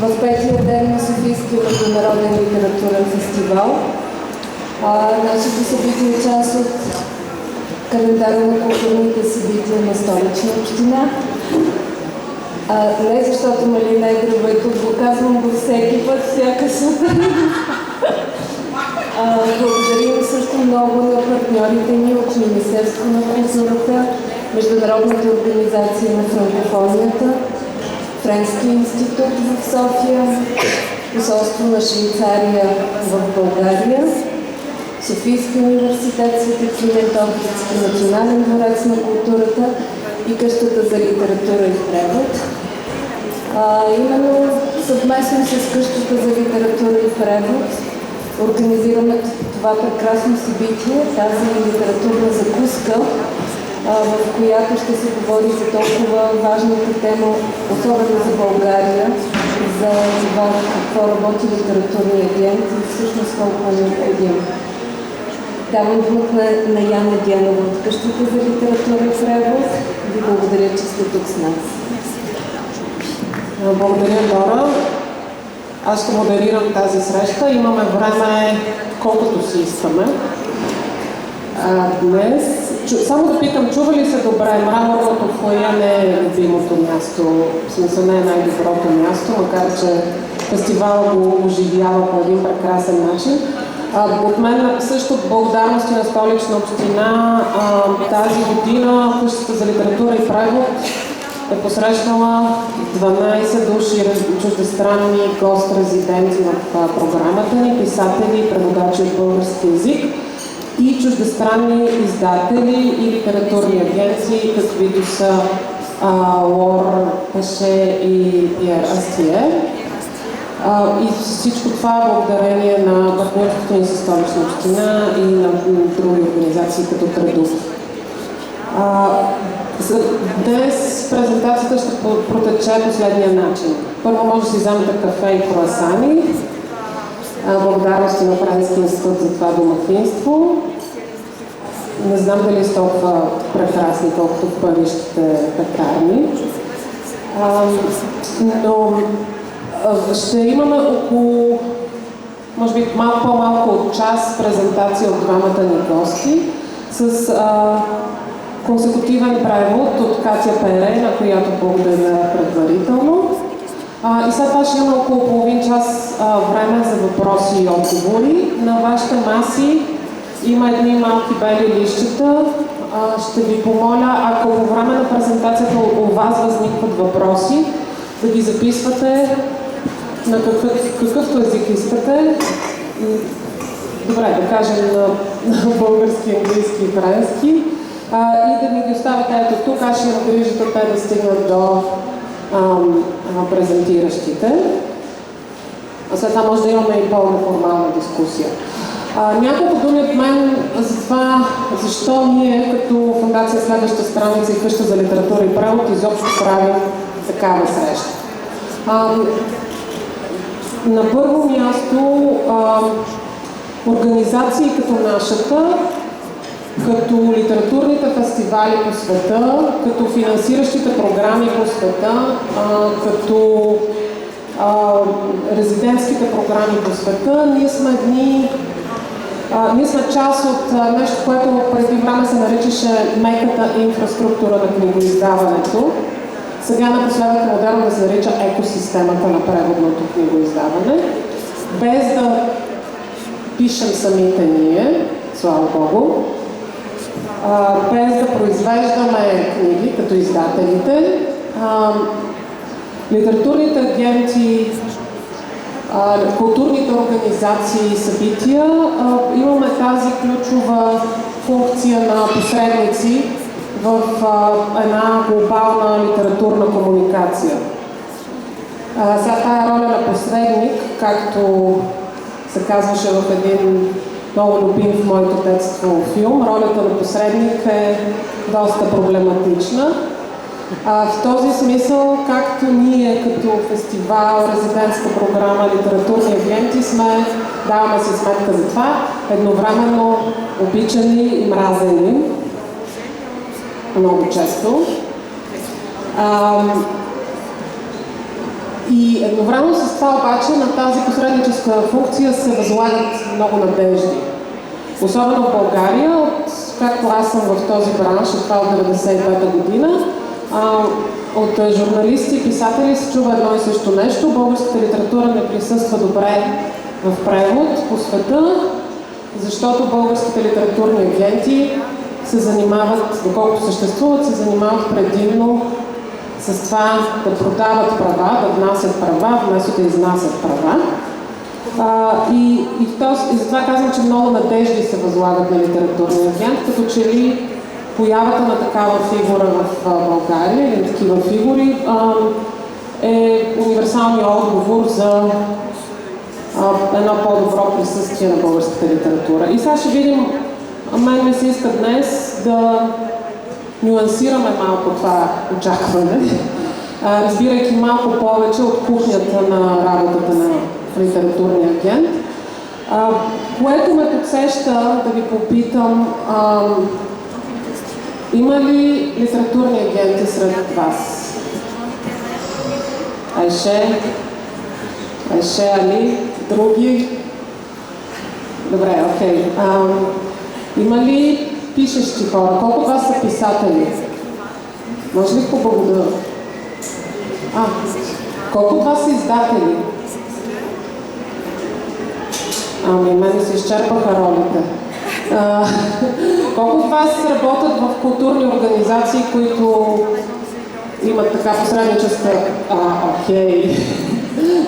в петия ден на Софийския международен литературен фестивал. Нашето събитие е част от календара на културните събития на Столична община. Не защото Малина е гръба и тук го казвам го всеки път, всяка сутрин. Благодарим също много на партньорите ни от Министерството на културата, Международната организация на франкофонията, Френския институт в София, Посолство на Швейцария в България, Софийския университет Свети Климент Охридски, Национален дворец на културата и Къщата за литература и превод. Именно съвместно с Къщата за литература и превод организираме това прекрасно събитие, тази литературна закуска, в която ще се говори за толкова важната тема, особено за България, за това какво работи литературния агент и всъщност колко е необходим. Давам думата на Яна Дянова от Къщата за литература и превод. Ви благодаря, че сте тук с нас. Благодаря, Дора. Аз ще модерирам тази среща. Имаме време колкото си искаме. Днес, само да питам, чува ли се добре? Мраморното фоайе не е любимото място, в смисъл не е най-доброто място, макар че фестивал го оживява по един прекрасен начин. От мен също благодарности на Столична община тази година Къщата за литература и превод е посрещнала 12 души чуждестранни гост-резиденти в програмата ни, писатели и преводачи от български език и чуждестранни издатели и литературни агенции, каквито са Лор Пеше и Пиер Астие. И всичко това благодарение на партньорството ни с Столична община и на други организации като Традук. Днес презентацията ще протече последния начин. Първо може да си вземете кафе и круасани. Благодарности на Френския институт за това домакинство. Не знам дали са толкова прекрасни, колкото в парижките пекарни. Но ще имаме около, може би малко по-малко от час презентация от двамата ни гости с консекутивен превод от Катя Пере, на която благодаря предварително. И след това ще имаме около половин час време за въпроси и отговори. На вашите маси има едни малки бели листчета. Ще ви помоля, ако по време на презентацията у вас възникват въпроси, да ги записвате на какъвто език искате. Добре, да кажем на български, английски и френски. И да ми ги оставите ето тук, аз ще имам грижата те да стигнат до презентиращите. След това може да имаме и по-неформална дискусия. Няколко думи от мен за това, защо ние като Фондация Следваща страница и Къща за литература и превод изобщо правим такава среща. На първо място, организации като нашата, като литературните фестивали по света, като финансиращите програми по света, като резидентските програми по света, ние сме част от нещо, което преди време се наричаше меката инфраструктура на книгоиздаването. Сега напоследък е модерно да се нарича екосистемата на преводното книгоиздаване. Без да пишем самите ние, слава Богу, без да произвеждаме книги като издателите, литературните агенти, културните организации и събития, имаме тази ключова функция на посредници в една глобална литературна комуникация. Сега тая роля на посредник, както се казваше в един много любим в моето детство филм, ролята на посредник е доста проблематична. В този смисъл, както ние като фестивал, резидентска програма, литературни агенти даваме си сметка за това, едновременно обичани и мразени много често. И едновременно с това обаче на тази посредническа функция се възлагат много надежди. Особено в България, както аз съм в този бранш, това от 1995 година, от журналисти и писатели се чува едно и също нещо. Българската литература не присъства добре в превод по света, защото българските литературни агенти се занимават, доколкото съществуват, се занимават предимно с това да продават права, да внасят права, вместо да изнасят права. И затова казвам, че много надежди се възлагат на литературния агент, като че ли появата на такава фигура в България или такива фигури е универсалният отговор за едно по-добро присъствие на българската литература. И сега ще видим, мен ми се иска днес да нюансираме малко това очакване, разбирайки малко повече от кухнята на работата на литературния агент, което ме подсеща да ви попитам, има ли литературни агенти сред вас? Айше, Али, други? Добре, окей. Има ли пишещи хора? Колко от вас са писатели? Може ли хубаво да... колко от вас са издатели? Мене се изчерпаха ролите. Колко от вас работят в културни организации, които имат така посредническа... Окей.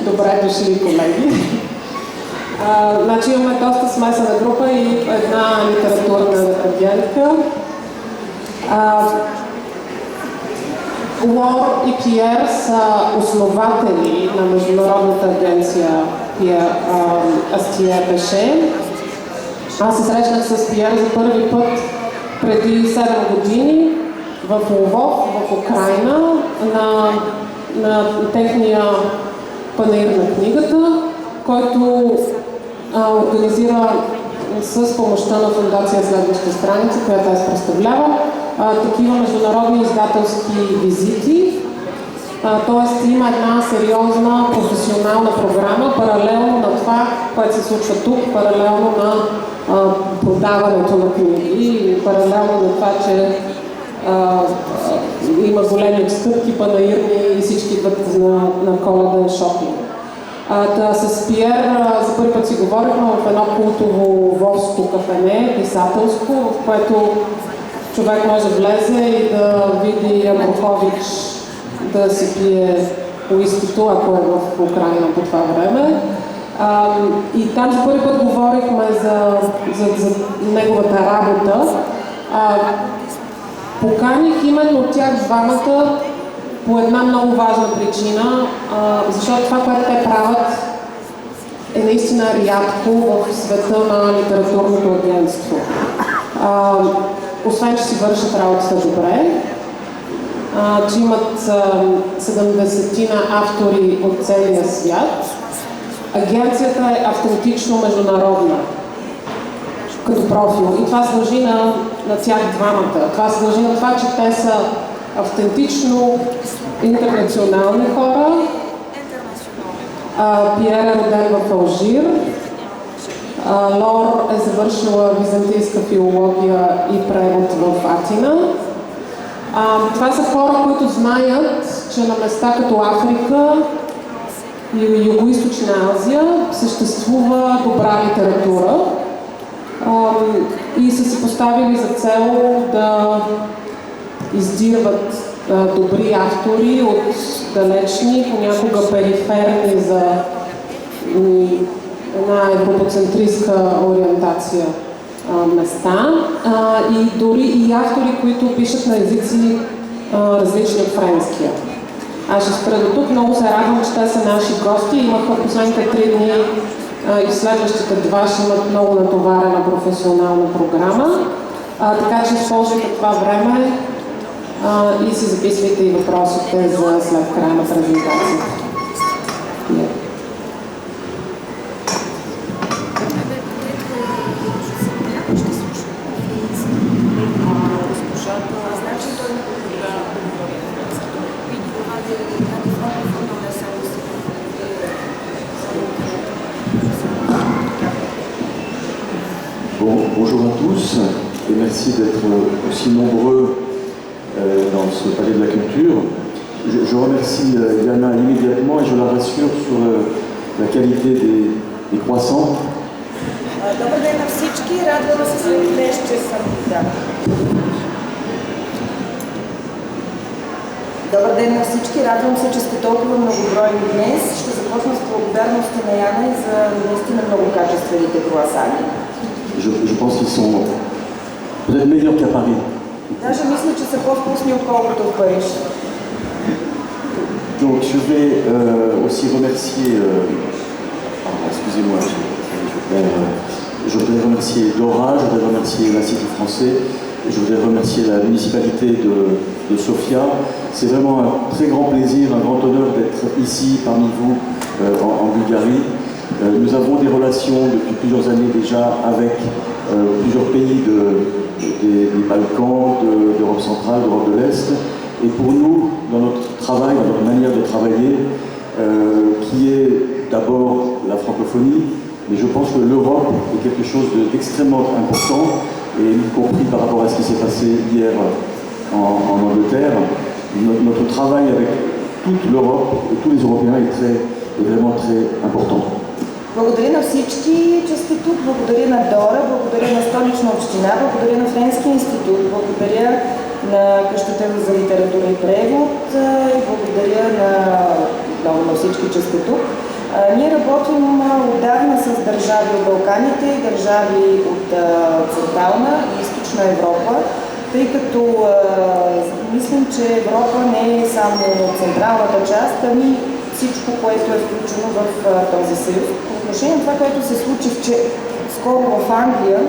Добре дошли, колеги. Значи имаме доста смесена група и една литературна агентка. Лор и Пиер са основатели на международната агенция Астие Пеше. Аз се срещнах с Пиер за първи път преди 7 години в Лвов, в Украйна, на техния панаир на книгата, който организира с помощта на фондация Следваща страница, която аз представлява, такива международни издателски визити. Тоест има една сериозна професионална програма, паралелно на това, което се случва тук, паралелно на продаването на книги, паралелно на това, че има големи отстъпки, панаирни и всички идват на коледен шопинг. С Пиер за първи път си говорихме в едно култово лвовско кафене, писателско, в което човек може да влезе и да види Абрухович да си пие уискито, ако е в Украйна по това време. И там за първи път говорихме за неговата работа. Поканих именно от тях двамата по една много важна причина, защото това, което те правят, е наистина рядко в света на литературното агентство. Освен, че си вършат работата добре, че имат 70-тина автори от целия свят, агенцията е автентично международна като профил. И това се дължи на тях двамата. Това се дължи на това, че те са автентично интернационални хора. Пиер е роден в Алжир. Лор е завършила византийска филология и превод в Атина. Това са хора, които знаят, че на места като Африка и Югоизточна Азия съществува добра литература и са си поставили за цел да издирват добри автори от далечни, понякога периферни за една европоцентристка ориентация места и дори и автори, които пишат на езици различни от френския. Аз ще спра до тук. Много се радвам, че те са наши гости. Имаха последните 3 дни и следващите 2 ще имат много натоварена професионална програма. Така че използвайте това време и си записвайте и въпросите за след края на презентацията. Bonjour à tous et merci d'être aussi nombreux dans ce palais de la culture. Je remercie Yana immédiatement et je la rassure sur la qualité des croissants. Добър ден на всички, радвам се след днес, че съм да. Добър ден на всички, радвам се, че сте толкова многобройни днес. Ще започна с благодарности на Яна и за наистина много качествените круасани. Je pense qu'ils sont peut-être meilleurs qu'à Paris. Даже мисля, че са по-вкусни отколкото в Париж. Donc je vais aussi remercier, excusez-moi, je voudrais remercier Dora, je voudrais remercier l'Institut français, je voudrais remercier la municipalité de Sofia. C'est vraiment un très grand plaisir, un grand honneur d'être ici parmi vous en Bulgarie. Nous avons des relations depuis plusieurs années déjà avec plusieurs pays des Balkans, d'Europe centrale, d'Europe de l'Est. Et pour nous, dans notre travail, dans notre manière de travailler, qui est d'abord la francophonie, mais je pense que l'Europe est quelque chose d'extrêmement important, et y compris par rapport à ce qui s'est passé hier en Angleterre, notre travail avec toute l'Europe et tous les Européens est vraiment très important. Благодаря на всички, че сте тук. Благодаря на Дора, благодаря на Столична община, благодаря на Френския институт, благодаря на къщата за литература и превод и благодаря на всички, че сте тук. Ние работим отдавна с държави от Балканите и държави от Централна и Източна Европа, тъй като мислим, че Европа не е само централната част, ами всичко, което е включено в този съюз. По отношение на това, което се случи скоро в Англия,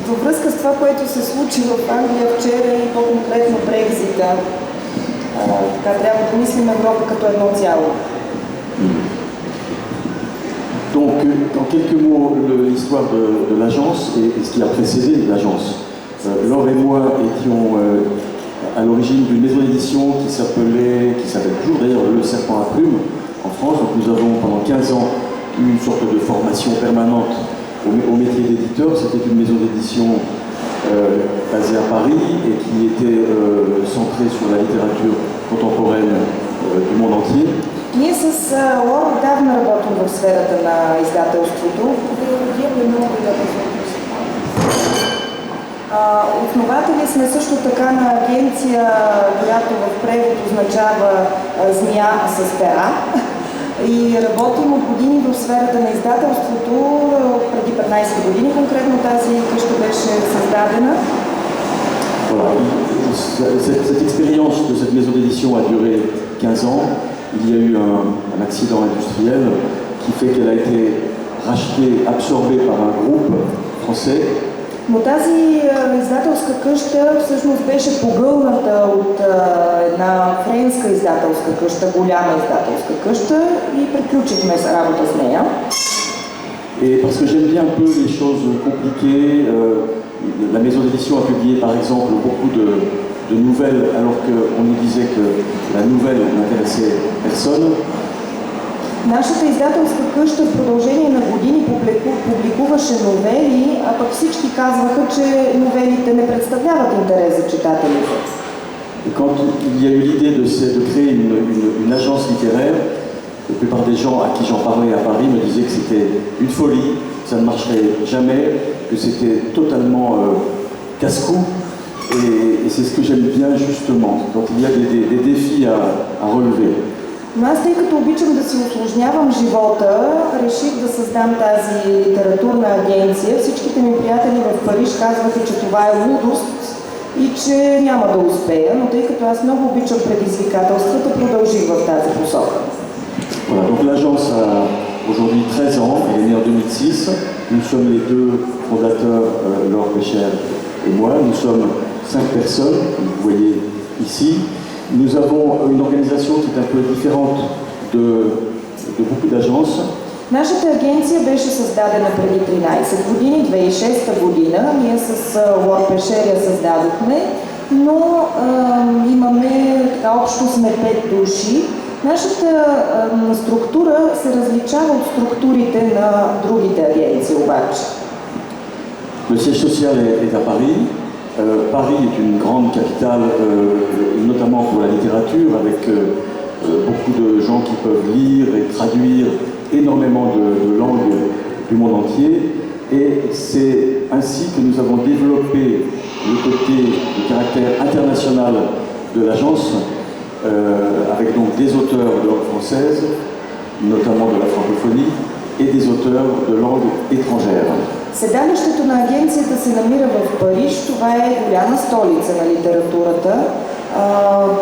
във връзка с това, което се случи в Англия вчера и по-конкретно Брекзита, така трябва да мислим Европа като едно цяло. Donc, en quelques mots, l'histoire de l'agence et ce qui a précédé l'agence. Laure et moi étions à l'origine d'une maison d'édition qui s'appelle toujours d'ailleurs Le Serpent à Plumes en France. Donc nous avons pendant 15 ans eu une sorte de formation permanente au métier d'éditeur. C'était une maison d'édition basée à Paris et qui était centrée sur la littérature contemporaine du monde entier. Ние с Лора отдавна работим в сферата на издателството. Основатели сме също така на агенция, която в превод означава змия с пера. И работим от години в сферата на издателството. Преди 15 години конкретно тази къща беше създадена. Voilà. Cette expérience de cette maison d'édition a duré 15 ans. Il y a eu un accident industriel qui fait qu'elle a été rachetée, absorbée par un groupe français. Но тази издателска къща всъщност беше погълната от една френска издателска къща, голяма издателска къща и приключихме с работа с нея. Et parce que j'aime bien un peu les choses compliquées, la maison d'édition a publié par exemple beaucoup de nouvelles alors qu'on nous disait que la nouvelle n'intéressait personne. Нашата издателска къща в продължение на години публикуваше новели, а пък всички казваха, че новелите не представляват интерес за читателите. Et quand il y a eu l'idée de créer une agence littéraire, la plupart des gens à qui j'en parlais à Paris me disaient que c'était une folie, ça ne marcherait jamais, que c'était totalement casse-cou. Et c'est ce que j'aime bien justement, quand il y a des défis à relever. Но аз, тъй като обичам да си усложнявам живота, реших да създам тази литературна агенция. Всичките ми приятели в Париж казваха, че това е лудост и че няма да успея, но тъй като аз много обичам предизвикателствата, продължих в тази посока. Voilà, donc l'agence a aujourd'hui 13 ans, elle est née en 2006. Nous sommes les deux fondateurs, Laure Pécher et moi. Nous sommes 5 personnes, que vous voyez ici. Nous avons une organisation qui est un peu différente de beaucoup d'agences. Нашата агенция беше създадена преди 13 години, 2006 година. Ние с Лор Пешер я създадохме, но имаме, така общо сме 5 души. Нашата структура се различава от структурите на другите агенции обаче. Le siège social est à Paris. Paris est une grande capitale, notamment pour la littérature, avec beaucoup de gens qui peuvent lire et traduire énormément de langues du monde entier. Et c'est ainsi que nous avons développé le côté, le caractère international de l'agence, avec donc des auteurs de langue française, notamment de la francophonie, et des auteurs de langue étrangère. Седалището на агенцията се намира в Париж. Това е голяма столица на литературата,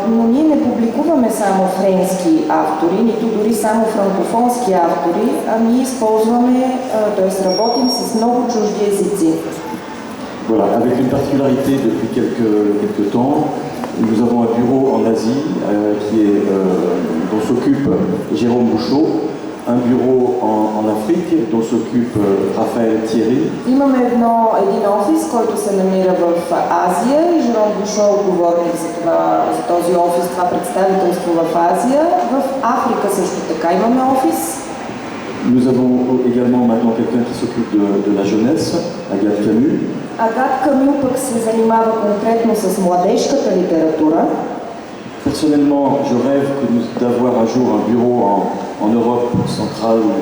но ние не публикуваме само френски автори, нито дори само франкофонски автори, а ние използваме, т.е. работим с много чужди езици. Voilà, avec une particularité depuis quelques temps, nous avons un bureau en Asie dont s'occupe Jérôme Bouchot, un bureau en Afrique dont s'occupe Raphaël Thierry. Имаме един офис, който се намира в Азия и Жером Бушо е отговорник за този офис, това представителство в Азия. В Африка също така имаме офис. Nous avons également maintenant quelqu'un qui s'occupe de la jeunesse, Agathe Camus. Агат Камю пък се занимава конкретно с младежката литература. Personnellement, je rêve d'avoir un jour un bureau en Europe centrale ou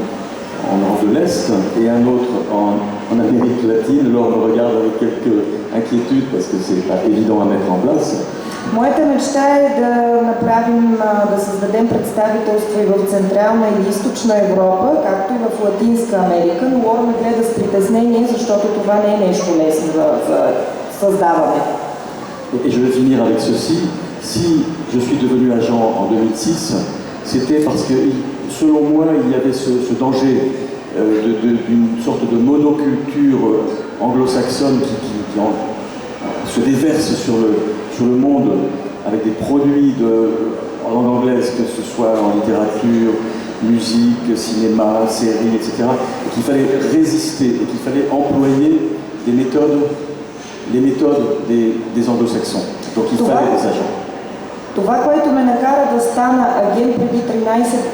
en Europe de l'Est et un autre en Amérique latine. Laure me regarde avec quelques inquiétudes parce que c'est pas évident à mettre en place. Моята мечта е да създадем представителство и в Централна и Източна Европа, както и в Латинска Америка, но Лора ме гледа с притеснение, защото това не е нещо лесно за създаване. Et je vais finir avec ceci. Si je suis devenu agent en 2006, c'était parce que, selon moi, il y avait ce danger d'une sorte de monoculture anglo-saxonne qui se déverse sur le monde avec des produits en langue anglaise, que ce soit en littérature, musique, cinéma, séries, etc. Et qu'il fallait résister et qu'il fallait employer les méthodes des anglo-saxons. Donc il fallait des agents. Това, което ме накара да стана агент преди 13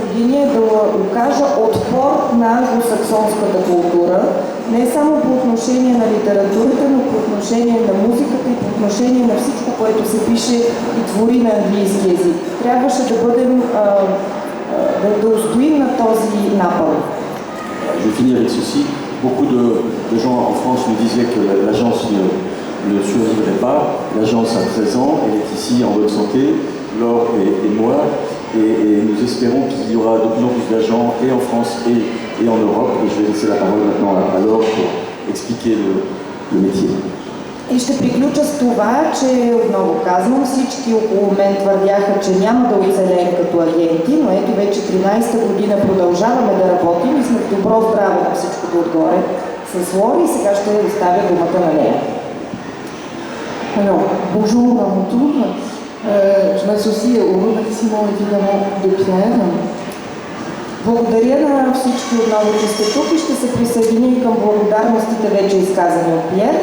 години е да окажа отпор на англосаксонската култура, не само по отношение на литературата, но по отношение на музиката и по отношение на всичко, което се пише и твори на английски език. Трябваше да бъдем, да устоим на този напъл. Je vais finir avec ceci. Beaucoup de gens en France me disaient que l'agence ne survivrait pas. L'agence a 13 ans, elle est ici en bonne santé, Laure et moi, et nous espérons qu'il y aura de plus en plus d'agents et en France et en Europe. Et je vais laisser la parole maintenant à Laure pour expliquer le métier. И ще приключа с това, че отново казвам, всички около мен твърдяха, че няма да оцелеем като агенти, но ето вече 13-та година продължаваме да работим и сме в добро здраве на всичкото отгоре с Лори и сега ще оставя думата на нея. Alors, bonjour à mon tour. Je m'associe au remerciement évidemment de Pierre. Благодаря на всички отново, че сте тук и ще се присъединим към благодарностите вече изказани от Пиер.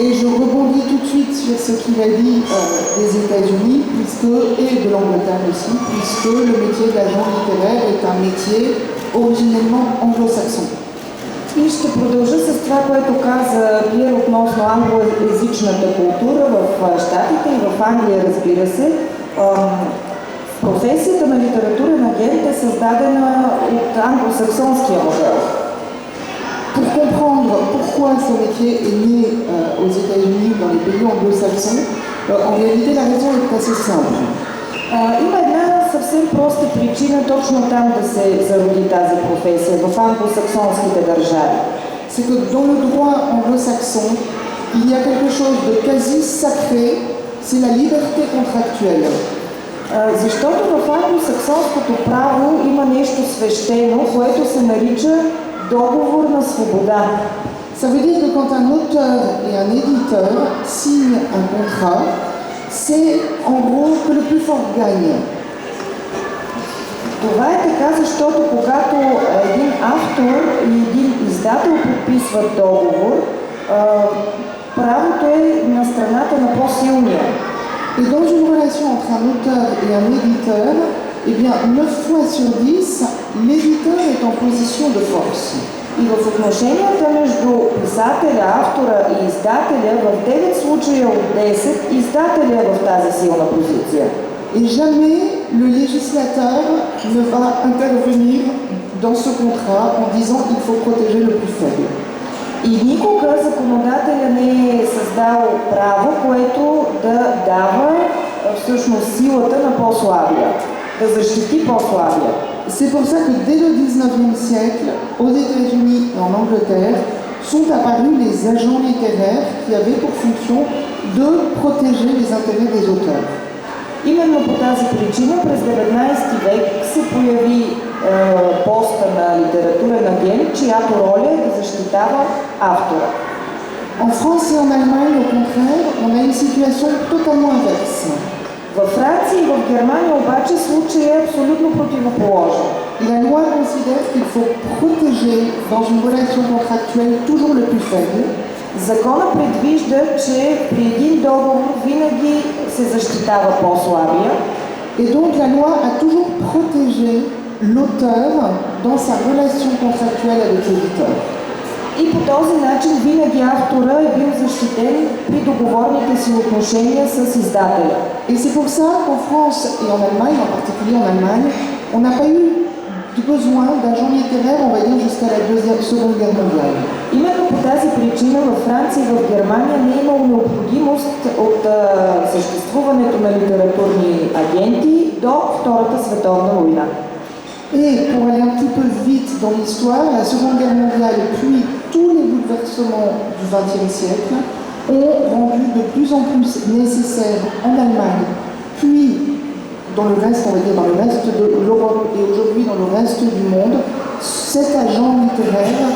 Et je rebondis tout de suite sur ce qu'il a dit des États-Unis, et de l'Angleterre aussi, puisque le métier d'agent littéraire est un métier originellement anglo-saxon. И ще продължа с това, което каза Пиер относно англоязичната култура в Щатите и в Англия, разбира се. Професията на литературен агент е създадена от англосаксонския модел. Pour comprendre pourquoi ce métier est né aux États-Unis ou dans les pays anglo-saxons, en réalité la raison est assez simple. Има една съвсем проста причина точно там да се зароди тази професия, в англосаксонските държави. C'est que dans le droit anglo-saxon, il y a quelque chose de quasi sacré, c'est la liberté contractuelle. Защото в англосаксонското право има нещо свещено, което се нарича договор на свобода. Ça veut dire que quand un auteur et un éditeur signent un contrat, c'est en gros que le plus fort gagne. Това е така, защото когато един автор и един издател подписват договор, правото е на страната на по-силния. Et dans une relation entre un auteur et un éditeur, eh bien 9 fois sur 10, l'éditeur est en position de force. И в отношенията между писателя, автора и издателя, в 9 случая от 10, издателя е в тази силна позиция. Et jamais le législateur ne va intervenir dans ce contrat en disant qu'il faut protéger le plus faible. И никога законодателя не е създал право, което да дава всъщност силата на по-слабия, да защити по-слабия. C'est pour ça que dès le 19e siècle, aux États-Unis et en Angleterre, sont apparus les agents littéraires qui avaient pour fonction de protéger les intérêts des auteurs. Именно по тази причина през 19 век се появи поста на литературен агент, чиято роля е да защитава автора. En France et en Allemagne, au contraire, on a une situation totalement inverse. Във Франция и в Германия обаче случай е абсолютно противоположен. La loi considère qu'il faut protéger dans une relation contractuelle toujours le plus faible. Закона предвижда, че при един договор винаги се защитава по-слабия. Et donc la loi a toujours protégé l'auteur dans sa relation contractuelle avec l'éditeur. И по този начин винаги автора е бил защитен при договорните си отношения с издателя. Et c'est pour ça qu'en France et en Allemagne, en particulier en Allemagne, on n'a pas eu besoin d'agents littéraires, on va dire, jusqu'à la Seconde Guerre mondiale. Именно по тази причина във Франция и в Германия не е имало необходимост от съществуването на литературни агенти до Втората световна война. Et pour aller un petit peu vite dans l'histoire, la Seconde Guerre mondiale, puis tous les bouleversements du XXe siècle, ont rendu de plus en plus nécessaire en Allemagne, puis dans le reste, on va dire dans le reste de l'Europe et aujourd'hui dans le reste du monde, cet agent littéraire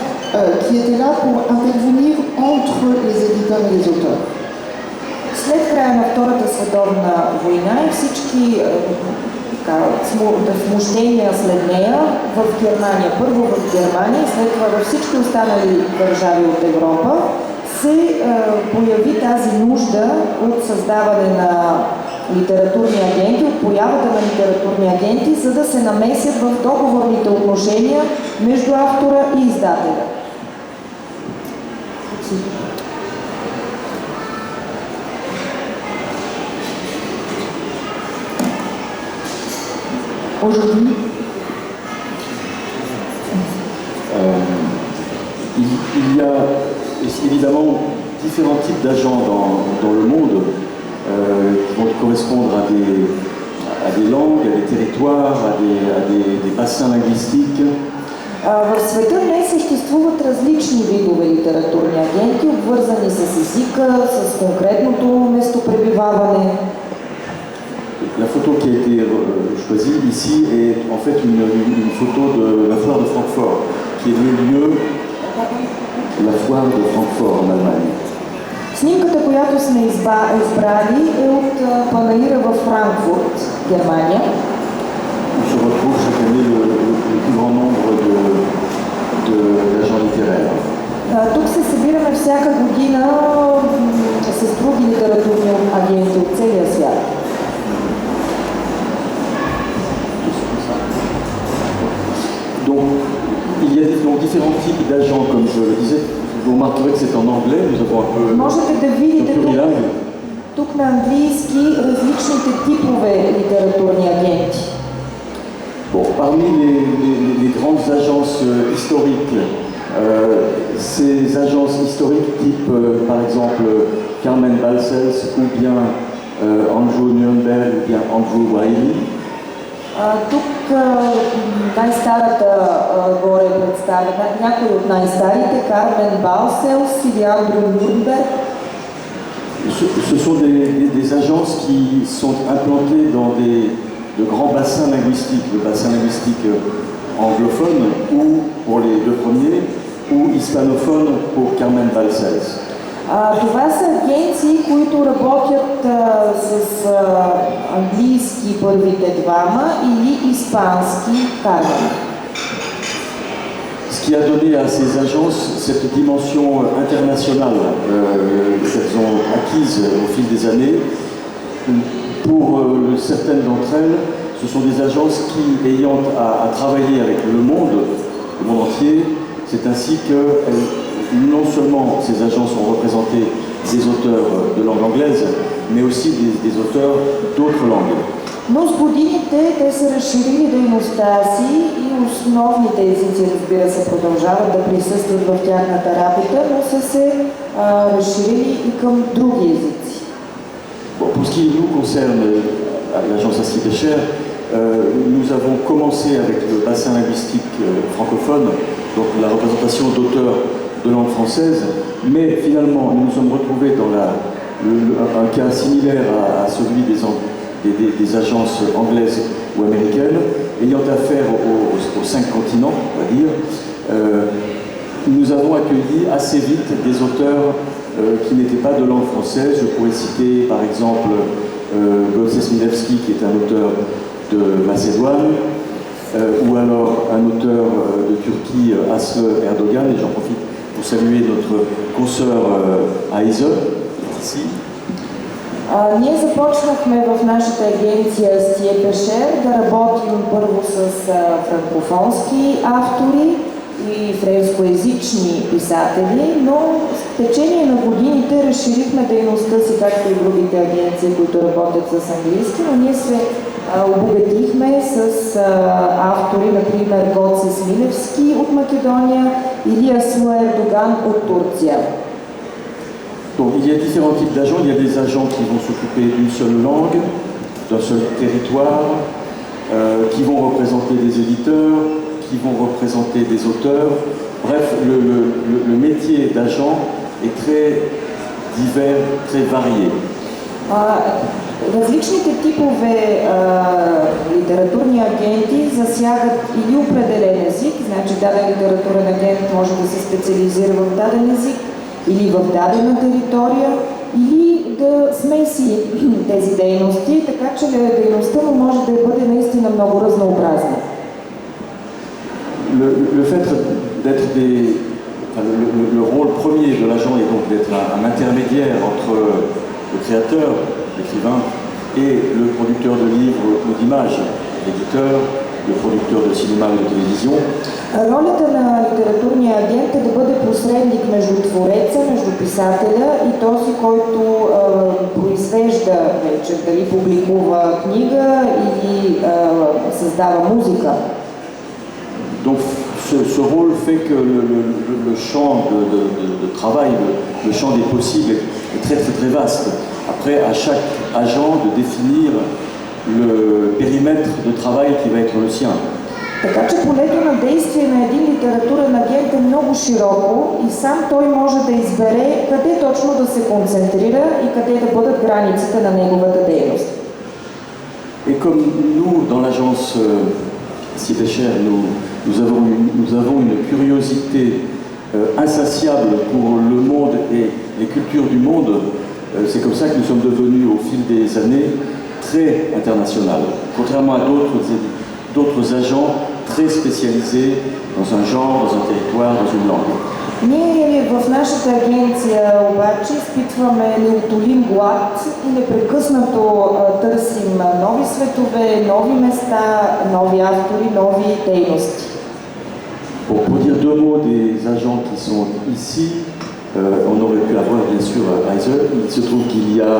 qui était là pour intervenir entre les éditeurs et les auteurs. След края на Втората световна война и всички смущения след нея в Германия, първо в Германия и след това във всички останали държави от Европа, се появи тази нужда от създаване на литературни агенти, от появата на литературни агенти, за да се намесят в договорните отношения между автора и издателя. Aujourd'hui, il y a évidemment différents types d'agents dans le monde qui vont correspondre à des langues, à des territoires, à des bassins linguistiques. В света днес съществуват различни видове литературни агенти, обвързани с езика, с конкретното местопребиваване. La photo qui a été choisie ici est en fait une photo de la foire de Francfort, qui est donné lieu la foire de Francfort en Allemagne. Снимката, която сме избрали, е от панаира във Франкфурт, Германия. Où se retrouve chaque année le plus grand nombre d'agents littéraires. Тук се събираме всяка година с други литературни агенти от целия свят. Donc, il y a donc différents types d'agents, comme je le disais. Vous remarquerez que c'est en anglais, nous avons un peu Можете да видите plurilingue. тук на английски различните типове литературни агенти. Bon, parmi les grandes agences historiques, ces agences historiques type par exemple Carmen Balcells ou bien Andrew Nürnberg ou bien Andrew Wiley. Тук най-старата горе представя, някои от най-старите, Кармен Балселс или Андрю Нюрнберг. Ce sont des agences qui sont implantées dans de grands bassins linguistiques, le bassin linguistique anglophone ou pour les deux premiers, ou hispanophone pour Carmen Balcells. Това са агенции, които работят с английски първите двама или испански Кармен. Ce qui a donné à ces agences cette dimension internationale qu'elles ont acquise au fil des années. Pour certaines d'entre elles, ce sont des agences qui, ayant à travailler avec le monde entier, c'est ainsi que non seulement ces agences ont représenté des auteurs de langue anglaise, mais aussi des auteurs d'autres langues. Но с годините те са разширили дейността си и основните езици, разбира се, продължават да присъстват в тяхната работа, но са се разширили и към други езици. Bon, pour ce qui nous concerne, à l'agence Astier Becher, nous avons commencé avec le bassin linguistique francophone, donc la représentation d'auteurs de langue française, mais finalement nous nous sommes retrouvés dans un cas similaire à celui des agences anglaises ou américaines, ayant affaire aux 5 continents, on va dire. Nous avons accueilli assez vite des auteurs qui n'étaient pas de langue française. Je pourrais citer par exemple Götze Smilewski, qui est un auteur de Macédoine, ou alors un auteur de Turquie, Aslı Erdogan, et j'en profite pour saluer notre consoeur Aïze, ici. Ние започнахме в нашата агенция Astier Becher да работим първо с франкофонски автори и френскоязични писатели, но с течение на годините разширихме дейността си, както и другите агенции, които работят с английски, но ние се обогатихме с автори, например Götze Smilewski от Македония или Aslı Erdogan от Турция. Donc il y a différents types d'agents. Il y a des agents qui vont s'occuper d'une seule langue, d'un seul territoire, qui vont représenter des éditeurs, qui vont représenter des auteurs. Bref, le métier d'agent est très divers, très varié. Различните типове литературни агенти засягат или определен език, значи даден литературен агент може да се специализира в даден език или в дадена територия, или да смеси тези дейности, така че дейността му може да бъде наистина много разнообразна. Le fait d'être le rôle premier de l'agent est donc d'être un intermédiaire entre le créateur, l'écrivain, et le producteur de livres ou d'images, l'éditeur, le producteur de cinéma ou de télévision. Ролята на литературния агент е да бъде посредник между твореца, между писателя и този, който произвежда вече, дали публикува книга или създава музика. Donc ce rôle fait que le champ de travail, le champ des possibles est très très très vaste. Après, à chaque agent de définir le périmètre de travail qui va être le sien. Така че полето на действие на един литературен агент е много широко и сам той може да избере къде точно да се концентрира и къде да бъдат границите на неговата дейност. Et comme nous, dans l'agence Astier Becher, nous avons une curiosité insatiable pour le monde et les cultures du monde, c'est comme ça que nous sommes devenus au fil des années très internationaux, contrairement à d'autres agents très spécialisés dans un genre, dans un territoire, dans une langue. Ние в нашата агенция обаче изпитваме неутолим глад и непрекъснато търсим нови светове, нови места, нови автори, нови дейности. Pour dire deux mots des agents qui sont ici, on aurait pu avoir bien sûr Aïze. Il se trouve qu'il y a,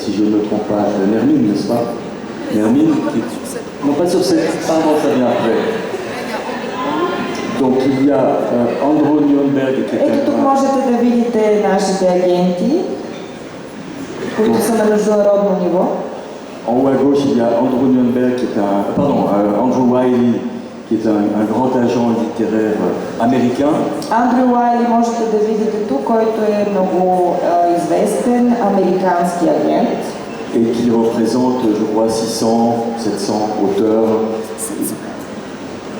si je ne me trompe pas, Nermine, n'est-ce pas? Nermine, non pas sur cette, pardon, ça vient après. Donc il y a Andrew Nürnberg qui est Ето тук можете да видите нашите агенти, които са на международно ниво. En haut à gauche, il y a Andrew Nürnberg qui est Andrew Wiley qui est un grand agent littéraire américain. Андрю Уайли можете да видите тук, който е много известен американски агент. Et qui représente, je crois, 600, 700 auteurs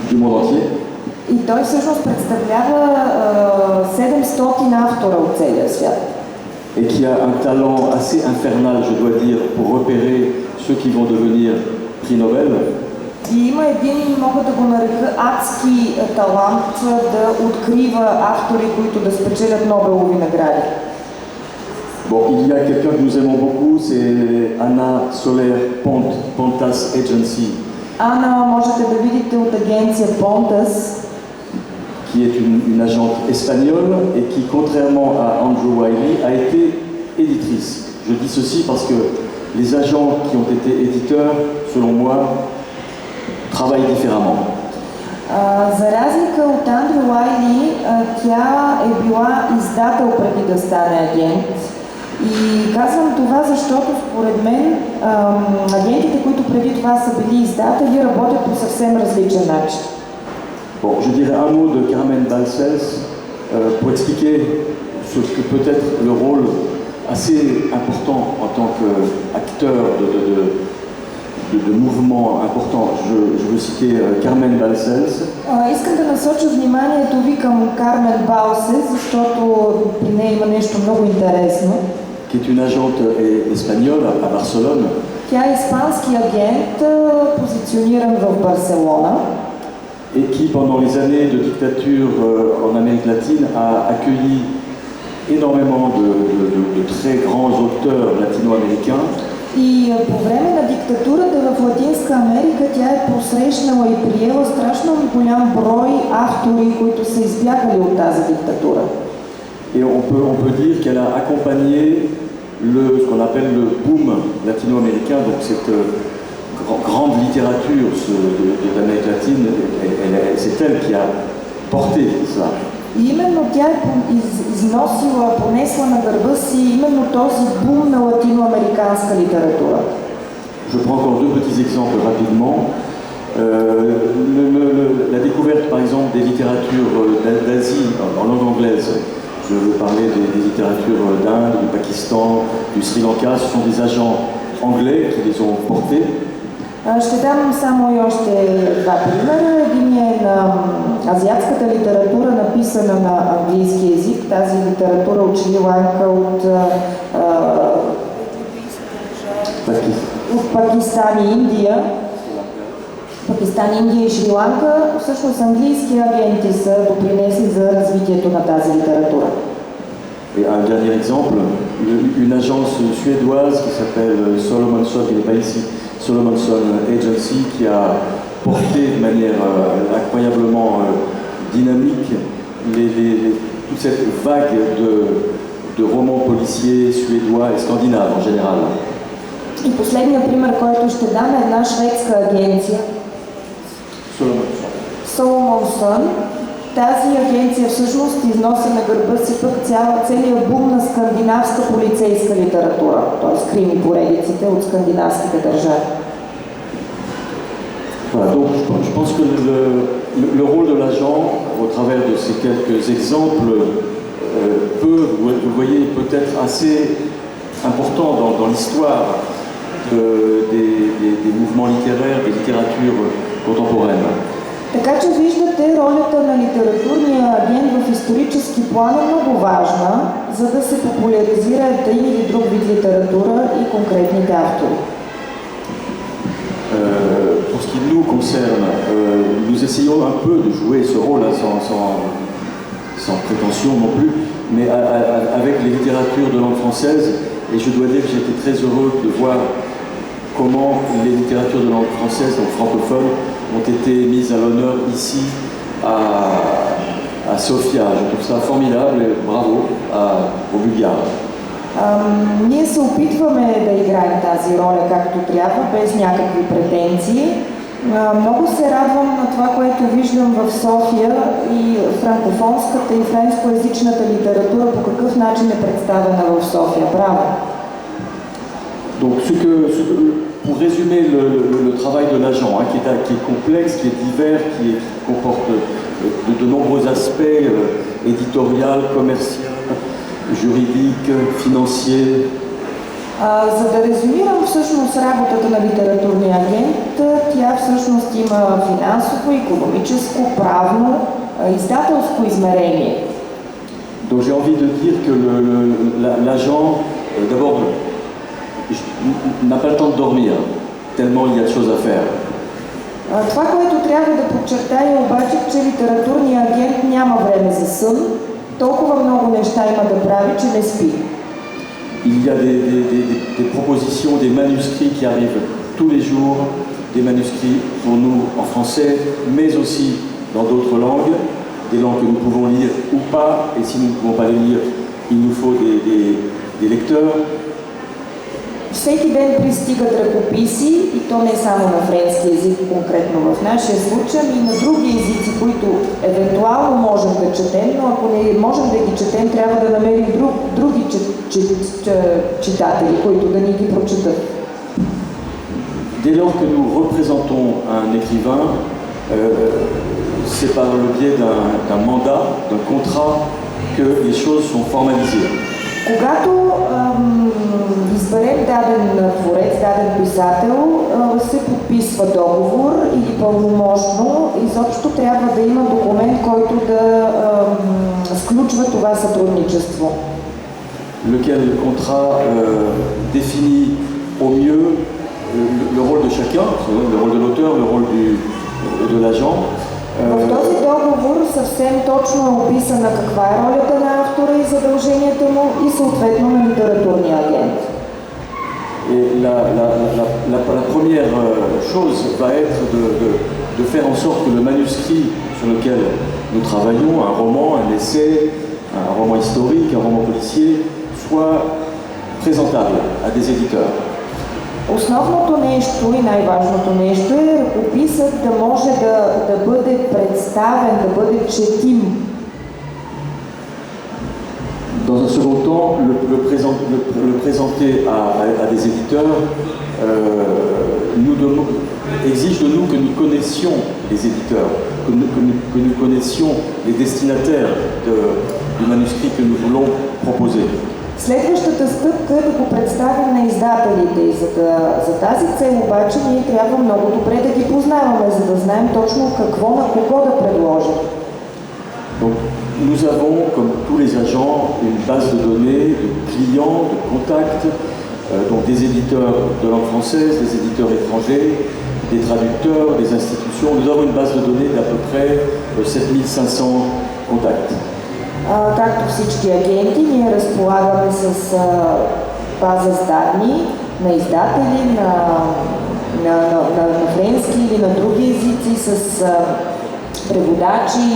du monde entier. И той всъщност представлява 700 автора от целия свят. Et qui a un talent assez infernal, je dois dire, pour repérer ceux qui vont devenir prix Nobel. И има един, мога да го нарека, адски талант да открива автори, които да спечелят Нобелови награди. Bon, il y a quelqu'un que nous aimons beaucoup, c'est Anna Soler Pontas Agency, Ана можете да видите от агенция Pontas, qui est une agente espagnole et qui, contrairement à Andrew Wiley, a été éditrice. Je dis ceci parce que les agents qui ont été éditeurs, selon moi, travaillent différemment. За разлика от Андрю Уайли, тя е била издател преди да стане агент. И казвам това, защото според мен агентите, които преди това са били издатели, работят по съвсем различен начин. Bon, je dirais un mot de Carmen Balcells pour expliquer ce que peut être le rôle assez important en tant qu'acteur de mouvements importants. Je veux citer Carmen Balcells. Искам да насоча вниманието ви към Кармен Балселс, защото при нея има нещо много интересно. Qui est une agente espagnole à Barcelone. Тя е испански агент, позициониран в Барселона. Et qui, pendant les années de dictature en Amérique latine, a accueilli énormément de très grands auteurs latino-américains. И по време на диктатурата в Латинска Америка тя е посрещнала и приела страшно голям брой автори, които са избягали от тази диктатура. Et on peut dire qu'elle a accompagné ce qu'on appelle le boom latino-américain, donc cette grande littérature de l'Amérique latine, c'est elle qui a porté ça. И именно тя е износила, понесла на гърба си именно този бум на латиноамериканска литература. Je prends encore deux petits exemples rapidement. La découverte par exemple des littératures d'Asie en langue anglaise. Je veux parler des littératures d'Inde, du Pakistan, du Sri Lanka. Ce sont des agents anglais qui les ont portés. Ще дам само и още два примера. Един е на азиатската литература, написана на английски език. Тази литература от Шри Ланка, от Пакистан и Индия. Пакистан, Индия и Шри Ланка, всъщност английски агенти са допринесли за развитието на тази литература. Et un dernier exemple, une agence suédoise qui s'appelle Solomonson, qui n'est pas ici, Solomonson Agency, qui a porté de manière incroyablement dynamique toute cette vague de romans policiers suédois et scandinaves en général. И последният пример, който ще дам, е една шведска агенция, Solomonson. Тази агенция всъщност износи на гърба си пък целият бум на скандинавска полицейска литература, т.е. крими поредиците от скандинавските държави. Voilà, donc je pense que le rôle de l'agent, au travers de ces quelques exemples, peut, vous le voyez, peut-être assez important dans l'histoire des mouvements littéraires, des littératures contemporaines. Така че виждате, ролята на литературния агент в исторически план е много важна, за да се популяризира един или друг вид литература и конкретните автори. Pour ce qui nous concerne, nous essayons un peu de jouer ce rôle-là sans prétention non plus, mais avec les littératures de langue française, et je dois dire que j'ai été très heureux de voir comment les littératures de langue française, donc francophones, ont été mises à l'honneur ici à Sofia. Je trouve ça formidable et bravo aux Bulgares. Ние се опитваме да играем тази роля както трябва, без някакви претенции. Много се радвам на това, което виждам в София и франкофонската и френскоязичната литература по какъв начин е представена в София. Браво! Donc, pour résumer le travail de l'agent, hein, qui est complexe, qui est divers, qui comporte de nombreux aspects éditorial, commercial, juridique, financier. За да резюмирам всъщност работата на литературния агент, тя всъщност има финансово, икономическо, правно, издателско измерение. Donc j'ai envie de dire que l'agent, d'abord, n'a pas le temps de dormir, tellement il y a de choses à faire. Това, което трябва да подчертая обаче, че литературният агент няма време за сън, толкова много неща има да прави, че не спи. Il y a des propositions, des manuscrits qui arrivent tous les jours, des manuscrits pour nous en français, mais aussi dans d'autres langues, des langues que nous pouvons lire ou pas, et si nous ne pouvons pas les lire, il nous faut des lecteurs. Всеки ден пристигат ръкописи, и то не само на френски език, конкретно в нашия случай, и на други езици, които евентуално можем да четем, но ако не можем да ги четем, трябва да намерим други читатели, които да ни ги прочетат. Dès lors que nous représentons un écrivain, c'est par le biais d'un mandat, d'un contrat, que les choses sont formalisées. Когато изберем даден творец, даден писател, се подписва договор или пълномощно. Изобщо трябва да има документ, който да сключва това сътрудничество. Lequel contrat définit au mieux le rôle de chacun, le rôle de l'auteur, le rôle de l'agent. В този договор съвсем точно е описана каква е ролята на автора и задълженията му и съответно на литературния агент. Et la première chose va être de faire en sorte que le manuscrit sur lequel nous travaillons, un roman, un essai, un roman historique, un roman policier, soit présentable à des éditeurs. Основното нещо и най-важното нещо е ръкописът да може да бъде представен, да бъде четим. Dans un second temps, le présenter à des éditeurs exige de nous que nous connaissions les éditeurs, que nous connaissions les destinataires du manuscrit que nous voulons proposer. Следващата стъпка е да го представим на издателите и за тази цел обаче ние трябва много добре да ги познаваме, за да знаем точно какво на кого да предложим. Donc, nous avons, comme tous les agents, une base de données, de clients, de contacts, donc des éditeurs de langue française, des éditeurs étrangers, des traducteurs, des institutions. Nous avons une base de données d'à peu près 7500 contacts. Както всички агенти, ние разполагаме с база с данни на издатели, на френски или на други езици, с преводачи,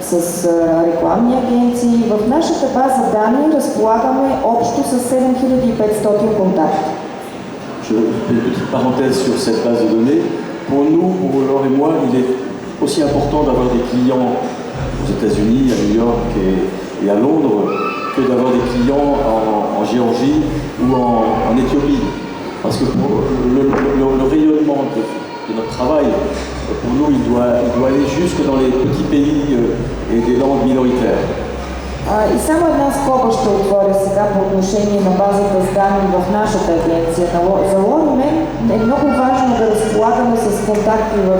с рекламни агенции. В нашата база данни разполагаме общо с 7500 контакта. Je fais une petite parenthèse sur cette base de données. Pour nous, pour Laure et moi, il est aussi important d'avoir des clients aux États-Unis, à New York et à Londres, que d'avoir des clients en Géorgie ou en Éthiopie. Parce que pour le rayonnement de notre travail, pour nous, il doit aller jusque dans les petits pays et des langues minoritaires. И само една скоба ще отворя сега по отношение на базата с данни в нашата агенция. За Лоримен е много важно да разполагаме с контакти в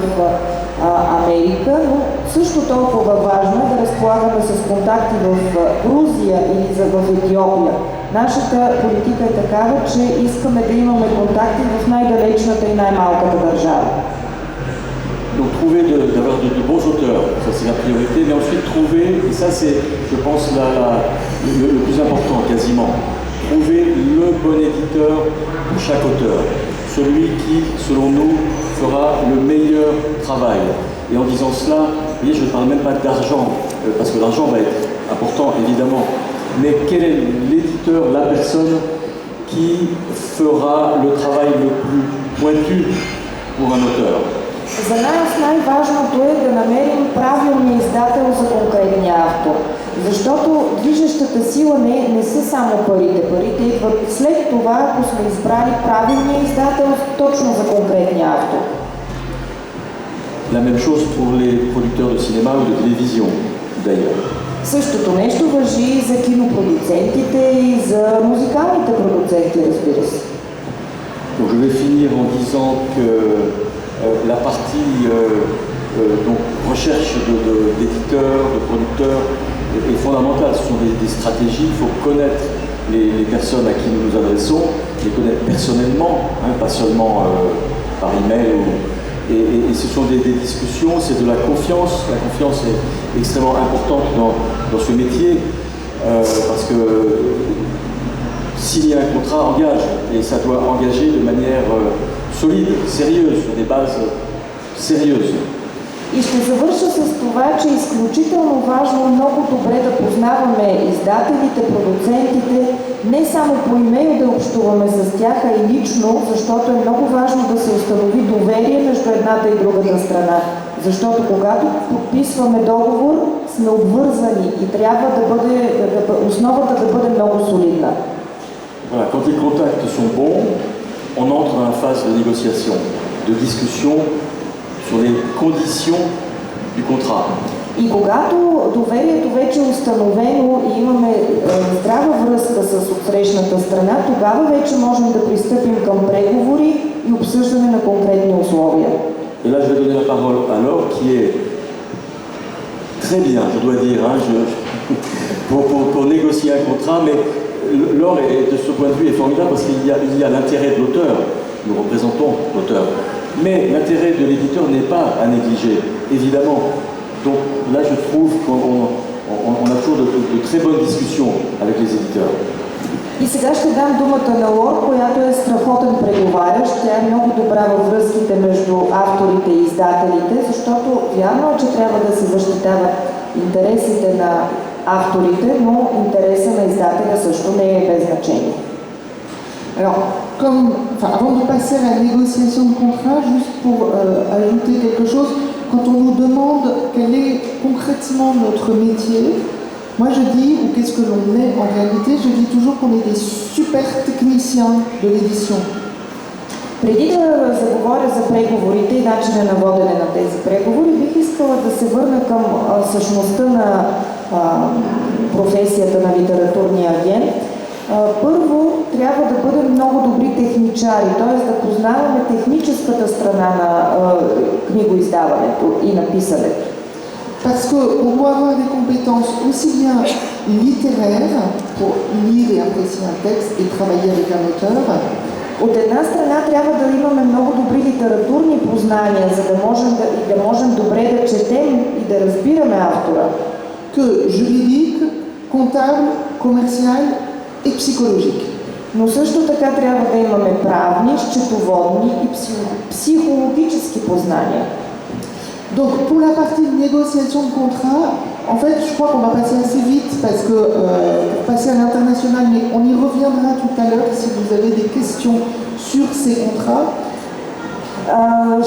Америка, но също толкова важно е да разполагаме с контакти в Грузия или в Етиопия. Нашата политика е такава, че искаме да имаме контакти в най-далечната и най-малката държава. Donc trouver d'avoir de bons auteurs, ça c'est la priorité, mais ensuite trouver, et ça c'est je pense le plus important quasiment, trouver le bon éditeur pour chaque auteur, celui qui selon nous fera le meilleur travail. Et en disant cela, vous voyez, je ne parle même pas d'argent, parce que l'argent va être important évidemment, mais quel est l'éditeur, la personne qui fera le travail le plus pointu pour un auteur. За нас най-важното е да намерим правилния издател за конкретния автор. Защото движещата сила не са само парите. Парите идват след това, ако сме избрали правилния издател точно за конкретния автор. La même chose pour les producteurs de cinéma ou de télévision, d'ailleurs. Същото нещо важи и за кинопродуцентите и за музикалните продуценти, разбира се. Donc je vais finir en disant que la partie donc recherche d'éditeurs, de producteurs est fondamentale. Ce sont des stratégies. Il faut connaître les personnes à qui nous nous adressons, les connaître personnellement, hein, pas seulement par email. Et ce sont des discussions, c'est de la confiance. La confiance est extrêmement importante dans ce métier parce que signer un contrat engage, et ça doit engager de manière solide, sérieuse, sur des bases sérieuses. И ще завърша с това, че е изключително важно много добре да познаваме издателите, продуцентите, не само по имейл да общуваме с тях, а и лично, защото е много важно да се установи доверие между едната и другата страна. Защото когато подписваме договор, сме обвързани и трябва основата да бъде много солидна. Voilà, quand les contacts sont bons, on entre dans la phase de négociation, de discussion sur les conditions du contrat. И когато доверието вече е установено и имаме здрава връзка с отсрещната страна, тогава вече можем да пристъпим към преговори и обсъждане на конкретни условия. Et là, je vais donner la parole à Laure, qui est très bien, je dois dire, hein, pour négocier un contrat, mais Laure, de ce point de vue, est formidable parce qu'il y a l'intérêt de l'auteur. Nous représentons l'auteur. Mais l'intérêt de l'éditeur n'est pas à négliger, évidemment. Donc là, je trouve qu'on a toujours de très bonnes discussions avec les éditeurs. И сега ще дам думата на Лор, която е страхотен преговарящ. Тя е много добра във връзките между авторите и издателите, защото вярно е, че трябва да се защитават интересите на авторите, но интереса на издателя също не е без значение. Alors, avant de passer à la négociation de contrat, juste pour ajouter quelque chose, quand on nous demande quel est concrètement notre métier, moi je dis, ou qu'est-ce que l'on est en réalité, je dis toujours qu'on est des super techniciens de l'édition. Преди да заговоря за преговорите и начина на водене на тези преговори, бих искала да се върна към същността на професията на литературния агент. Първо, трябва да бъдем много добри техничари, т.е. да познаваме техническата страна на книгоиздаването и написането. Parce qu'on doit avoir des compétences aussi bien littéraires pour lire et apprécier un texte et travailler avec un auteur. От една страна трябва да имаме много добри литературни познания, за да можем добре да четем и да разбираме автора. Que juridique, comptable, commercial et psychologique. Но също така трябва да имаме правни, счетоводни и психологически познания. Donc pour la partie de négociation de contrat, en fait je crois qu'on va passer assez vite parce que pour passer à l'international, mais on y reviendra tout à l'heure si vous avez des questions sur ces contrats.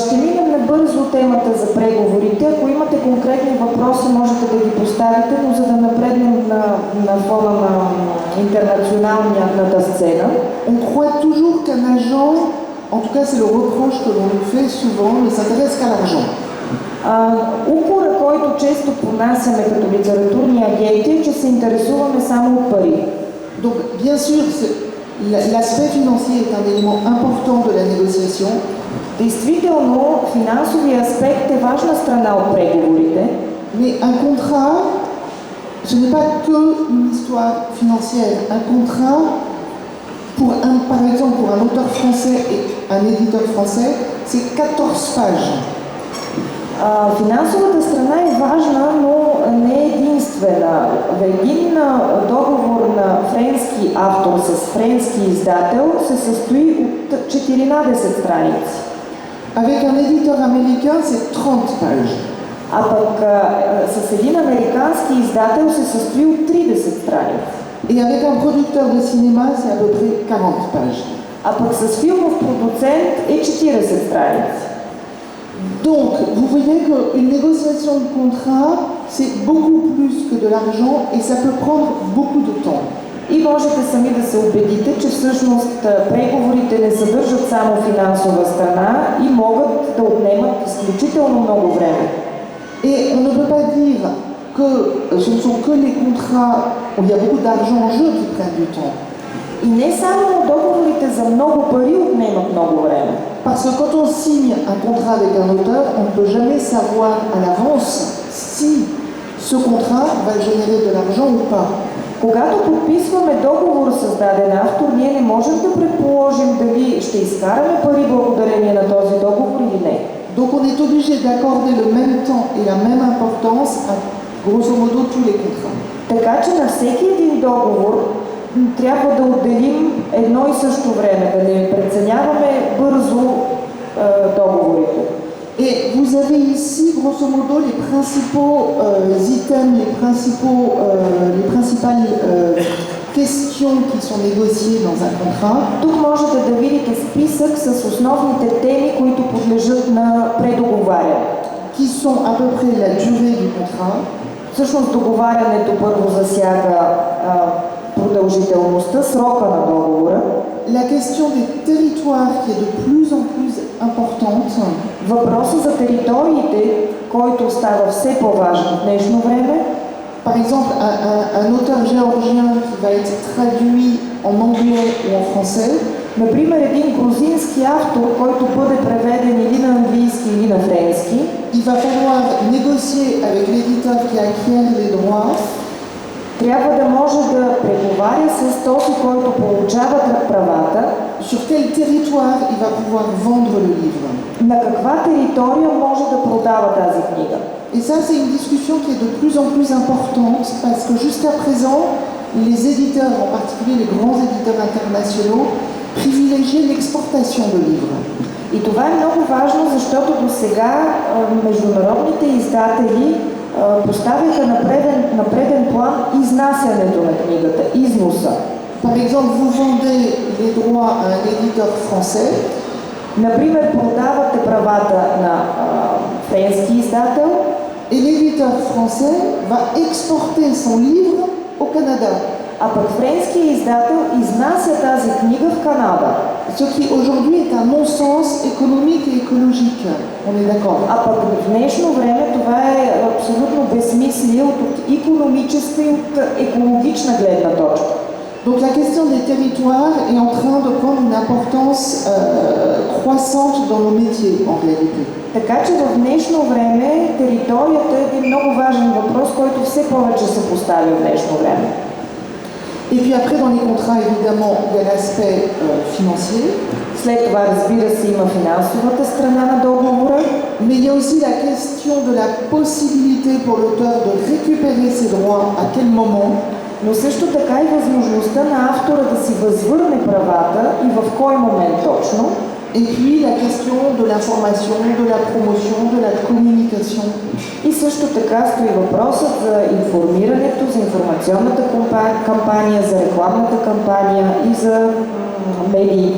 Ще минем набързо темата за преговорите. Ако имате конкретни въпроси, можете да ги поставите, но за да напреднем на фона на интернационалната сцена. On croit toujours qu'un agent, en tout cas c'est le reproche que l'on nous fait souvent, ne s'intéresse qu'à l'argent. Укора, който често понасяме като литературни агенти, е, че се интересуваме само от пари. Donc bien sûr, l'aspect financier est un élément important de la négociation. Действително, финансовия аспект е важна страна от преговорите. Mais un contrat, ce n'est pas que une histoire financière. Un contrat, par exemple pour un auteur français et un éditeur français, c'est 14 pages. Финансовата страна е важна, но не е единствена. Един договор на френски автор с френски издател се състои от 14 страници. Avec un éditeur américain, c'est 30 pages. А пък с един американски издател се състои от 30 страници. Et avec un producteur de cinéma, c'est à peu près 40 pages. А пък с филмов продуцент е 40 страници. Donc, vous voyez qu'une négociation de contrat, c'est beaucoup plus que de l'argent et ça peut prendre beaucoup de temps. И можете сами да се убедите, че всъщност преговорите не съдържат само финансова страна и могат да отнемат изключително много време. Et on ne peut pas dire que ce ne sont que les contrats où il y a beaucoup d'argent en jeu qui prennent du temps. И не само договорите за много пари отнемат много време. Parce que quand on signe un contrat avec un auteur, on ne peut jamais savoir à l'avance si ce contrat va générer de l'argent ou pas. Когато подписваме договор с даден автор, ние не можем да предположим дали ще изкараме пари благодарение на този договор или не. Donc on est obligé d'accorder le même temps et la même importance à grosso modo tous les contrats. Така че на всеки един договор трябва да отделим едно и също време, да не преценяваме бързо договорите. Et vous avez ici, grosso modo, les principaux items, les principales questions qui sont négociées dans un contrat. Тук можете да видите списък с основните теми, които подлежат на предоговаряне. Qui sont à peu près la durée du contrat. Всъщност договарянето първо засяга продължителността, срока на договора. La question des territoires qui est de plus en plus importante. Въпросът за териториите, който става все по-важен в днешно време. Par exemple, un auteur géorgien qui va être traduit en anglais ou en français. Например, един грузински автор, който бъде преведен или на английски, или на френски. Il va falloir négocier avec l'éditeur qui acquiert les droits. Трябва да може да преговаря с този, който получава правата. Sur quel territoire il va pouvoir vendre le livre. На каква територия може да продава тази книга. Et ça, c'est une discussion qui est de plus en plus importante parce que jusqu'à présent, les éditeurs, en particulier les grands éditeurs internationaux, privilégier l'exportation de livres. И това е много важно, защото до сега международните издатели поставяха на преден план изнасянето на книгата, износа. Par exemple, vous vendez les droits à un éditeur français. Например, продавате правата на френски издател. Et l'éditeur français va exporter son livre au Canada. А пък френският издател изнася тази книга в Канада. Ce qui aujourd'hui est un non-sens économique et écologique. On est d'accord. А пък в днешно време това е абсолютно безсмислие от икономическа и от екологична гледна точка. Donc la question des territoires est en train de prendre une importance croissante dans nos métiers en réalité. Така че в днешно време територията е един много важен въпрос, който все повече се поставя в днешно време. Et puis après, dans les contrats, évidemment, il y a l'aspect financier. След това, разбира се, има финансовата страна на договора. Mais il y a aussi la question de la possibilité pour l'auteur de récupérer ses droits à quel moment. Но също така и възможността на автора да си възвърне правата и в кой момент точно. Et puis la question de l'information, de la promotion, de la communication. И също така стои въпросът за информирането, за информационната кампания, за рекламната кампания и за медии.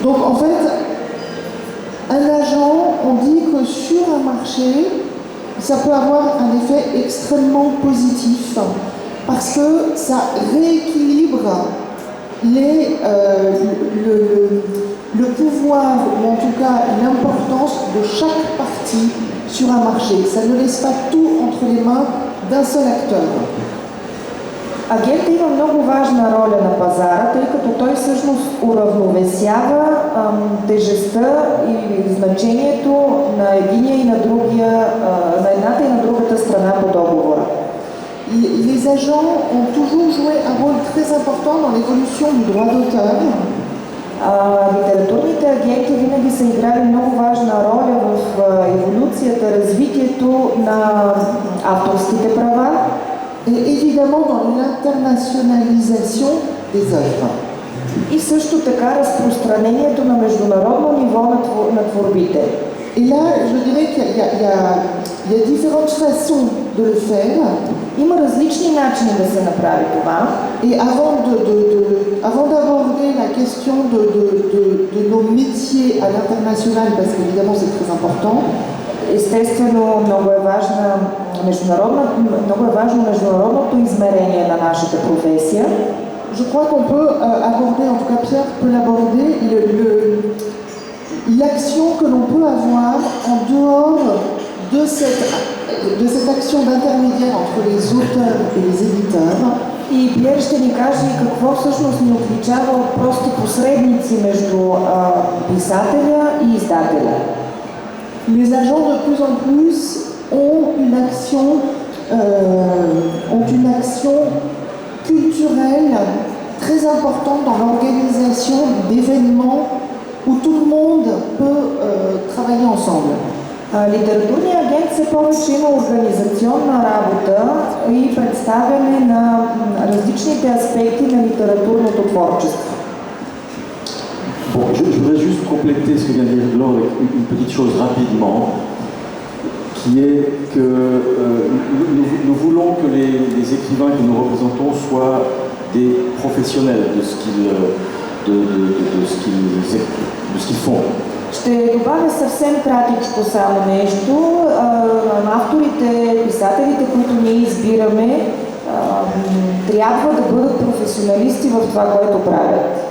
Donc en fait, un agent, on dit que sur un marché, ça peut avoir un effet extrêmement positif parce que ça rééquilibre le pouvoir ou en tout cas l'importance de chaque partie sur un marché. Ça ne laisse pas tout entre les mains d'un seul acteur. Агентът има много важна роля на пазара, тъй като той всъщност уравновесява тежестта и значението на единия и на другия, на едната и на другата страна по договора. Les agents ont toujours joué un rôle très important dans l'évolution du droit d'auteur. Литературните агенти винаги са играли много важна роля в еволюцията, развитието на авторските права. Et évidemment dans l'internationalisation des œuvres. И също така разпространението на международно ниво на творбите. Et là, je dirais qu'il y a différentes façons de le faire. Има различни начини да се направи това. Et avant d'aborder la question de nos métiers à l'international, parce qu'évidemment c'est très important. Естествено, много е важно международното измерение на нашата професия. Je crois qu'on peut aborder, en tout cas Pierre peut l'aborder, l'action que l'on peut avoir en dehors de cette action d'intermédiaire entre les auteurs et les éditeurs. И Пиер ще ни каже какво всъщност ни отличава от прости посредници между писателя и издателя. Les agents de plus en plus ont une action culturelle très importante dans l'organisation d'événements où tout le monde peut travailler ensemble. Литературният агент все повече има организационна работа и представяне на различните аспекти на литературното творчество. Bon, je voudrais juste compléter ce que vient de dire Laure avec une petite chose rapidement, qui est que nous voulons que les écrivains que nous représentons soient des professionnels de ce qu'ils font. Ще добавя съвсем кратичко само нещо. Авторите, писателите, които ние избираме, трябва да бъдат професионалисти в това, което правят.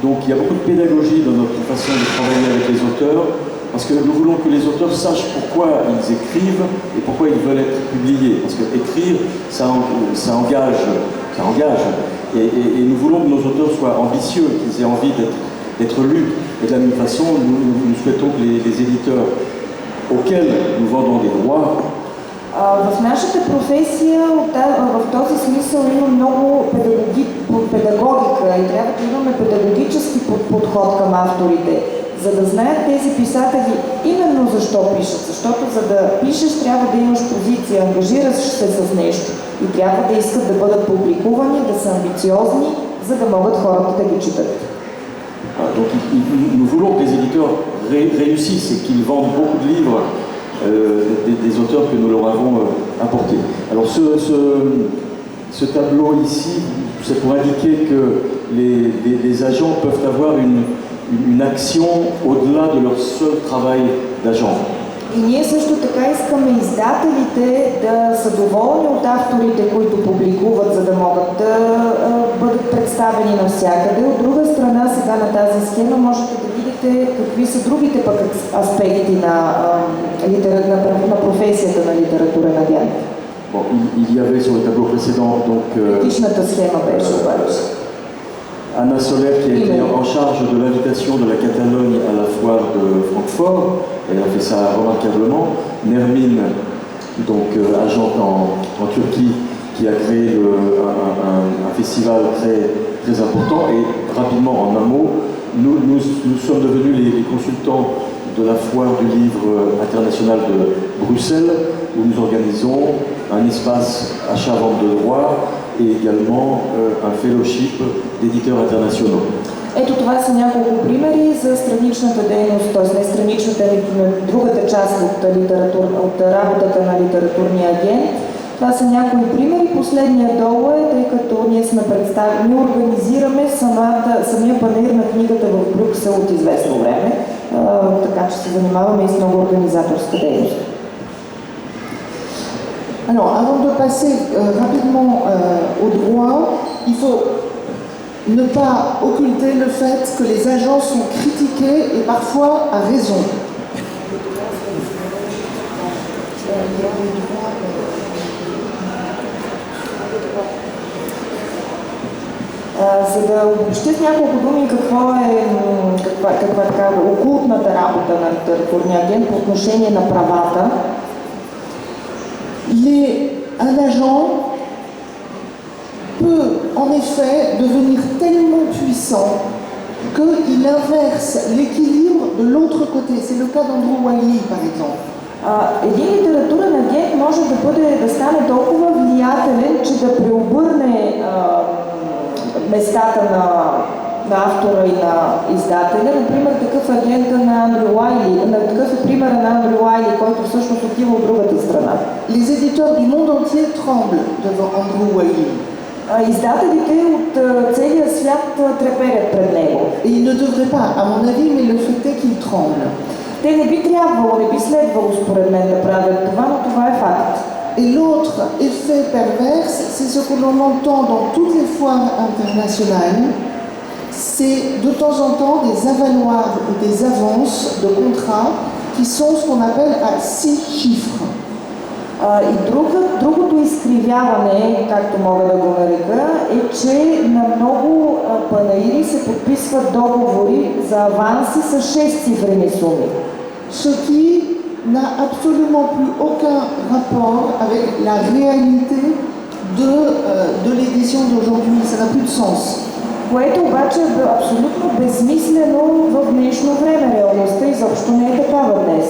Donc il y a beaucoup de pédagogie dans notre façon de travailler avec les auteurs, parce que nous voulons que les auteurs sachent pourquoi ils écrivent et pourquoi ils veulent être publiés. Parce que écrire, ça engage. Et nous voulons que nos auteurs soient ambitieux, qu'ils aient envie d'être lus. Et de la même façon, nous souhaitons que les éditeurs auxquels nous vendons des droits. В нашата професия в този смисъл има много педагогика и трябва да имаме педагогически подход към авторите, за да знаят тези писатели именно защо пишат. Защото за да пишеш трябва да имаш позиция, ангажираш се с нещо и трябва да искат да бъдат публикувани, да са амбициозни, за да могат хората да ги четат. Donc nous voulons que les éditeurs réussissent et qu'ils vendent beaucoup de livres des auteurs que nous leur avons apportés. Alors ce tableau ici, c'est pour indiquer que les agents peuvent avoir une action au-delà de leur seul travail d'agent. И ние също така искаме издателите да са доволни от авторите, които публикуват, за да могат да бъдат представени навсякъде. От друга страна, сега на тази схема можете да видите какви са другите пък аспекти на професията на литературен агент. Bon, il y avait sur le tableau précédent donc Предишната схема беше обаче. Anna Soler qui a été en charge de l'invitation de la Catalogne à la foire de Francfort. Elle a fait ça remarquablement. Nermine, donc agente en Turquie, qui a créé un festival très, très important. Et rapidement, en un mot, nous sommes devenus les consultants de la foire du livre international de Bruxelles, où nous organisons un espace achat-vente de droits et également un fellowship d'éditeurs internationaux. Ето това са няколко примери за страничната дейност, т.е. не страничната, но другата част от работата на литературния агент. Това са някои примери. Последния долу е, тъй като ние организираме самия панаир на книгата в Брюксел от известно време, така че се занимаваме и с много организаторска дейност. Alors, avant de passer rapidement au droit, il faut ne pas occulter le fait que les agents sont critiqués et parfois à raison. За да обобщя с няколко думи каква е така окултната работа на литературния агент по отношение на правата. Un agent peut en effet devenir tellement puissant qu'il inverse l'équilibre de l'autre côté. C'est le cas d'Andrew Wiley, par exemple. Един литературен агент може да стане толкова влиятелен, че да преобърне местата на автора и на издателя. Например, такъв агента на Андрю Уайли, такъв е примера на Андрю Уайли, който всъщност отива от другата страна. Les éditeurs du monde entier tremblent devant Andrew Wiley. Издателите от целия свят треперят пред него. Et il ne devrait pas, à mon avis, mais le fait est qu'il tremble. Те не би трябвало, не би следвало според мен да правят това, но това е факт. Et l'autre effet perverse, c'est ce que l'on entend dans toutes les foires internationales, c'est de temps en temps des avaloirs ou des avances de contrats qui sont ce qu'on appelle à 6 chiffres. И другото изкривяване, както мога да го нарека, е, че на много панаири се подписват договори за аванси с 6-цифрени суми. Ce qui n'a absolument plus aucun rapport avec la réalité de l'édition d'aujourd'hui. Ça n'a plus de sens. Което обаче е абсолютно безсмислено в днешно време. Реалността изобщо не е такава днес.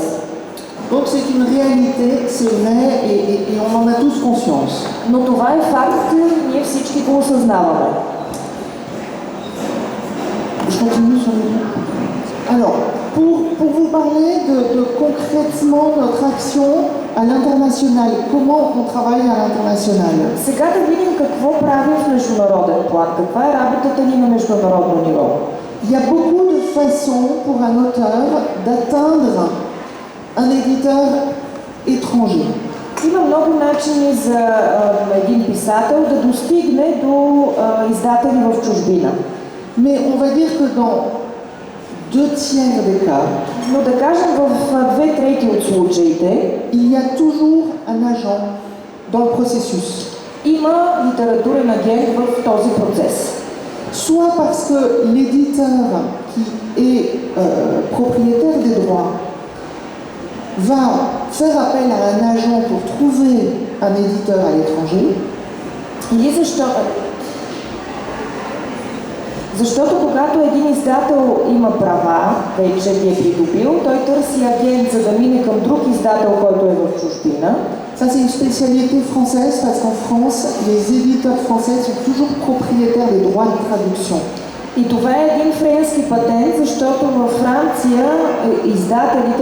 Donc c'est une réalité, c'est vrai, et on en a tous conscience. Но това е факт, ние всички го осъзнаваме. Je continue sur le... Alors, pour vous parler de concrètement notre action à l'international, comment on travaille à l'international. Сега да видим какво правим в международен план, каква е работата ни на международно ниво. Il y a beaucoup de façons pour un auteur d'atteindre un éditeur étranger. Има много начини за един писател да достигне до издатели в чужбина. Mais on va dire que dans 2/3 des cas, Но да кажем в 2/3 от случаите il y a toujours un agent dans le processus. има литературен агент в този процес. Soit parce que l'éditeur qui est propriétaire des droits va faire appel à un agent pour trouver un éditeur à l'étranger. Или защото когато един издател има права, вече ги е придобил, той търси агент, за да мине към друг издател, който е в чужбина. Ça, c'est une spécialité française parce qu'en France, les éditeurs français sont toujours propriétaires des droits de traduction. И това е един френски патент, защото във Франция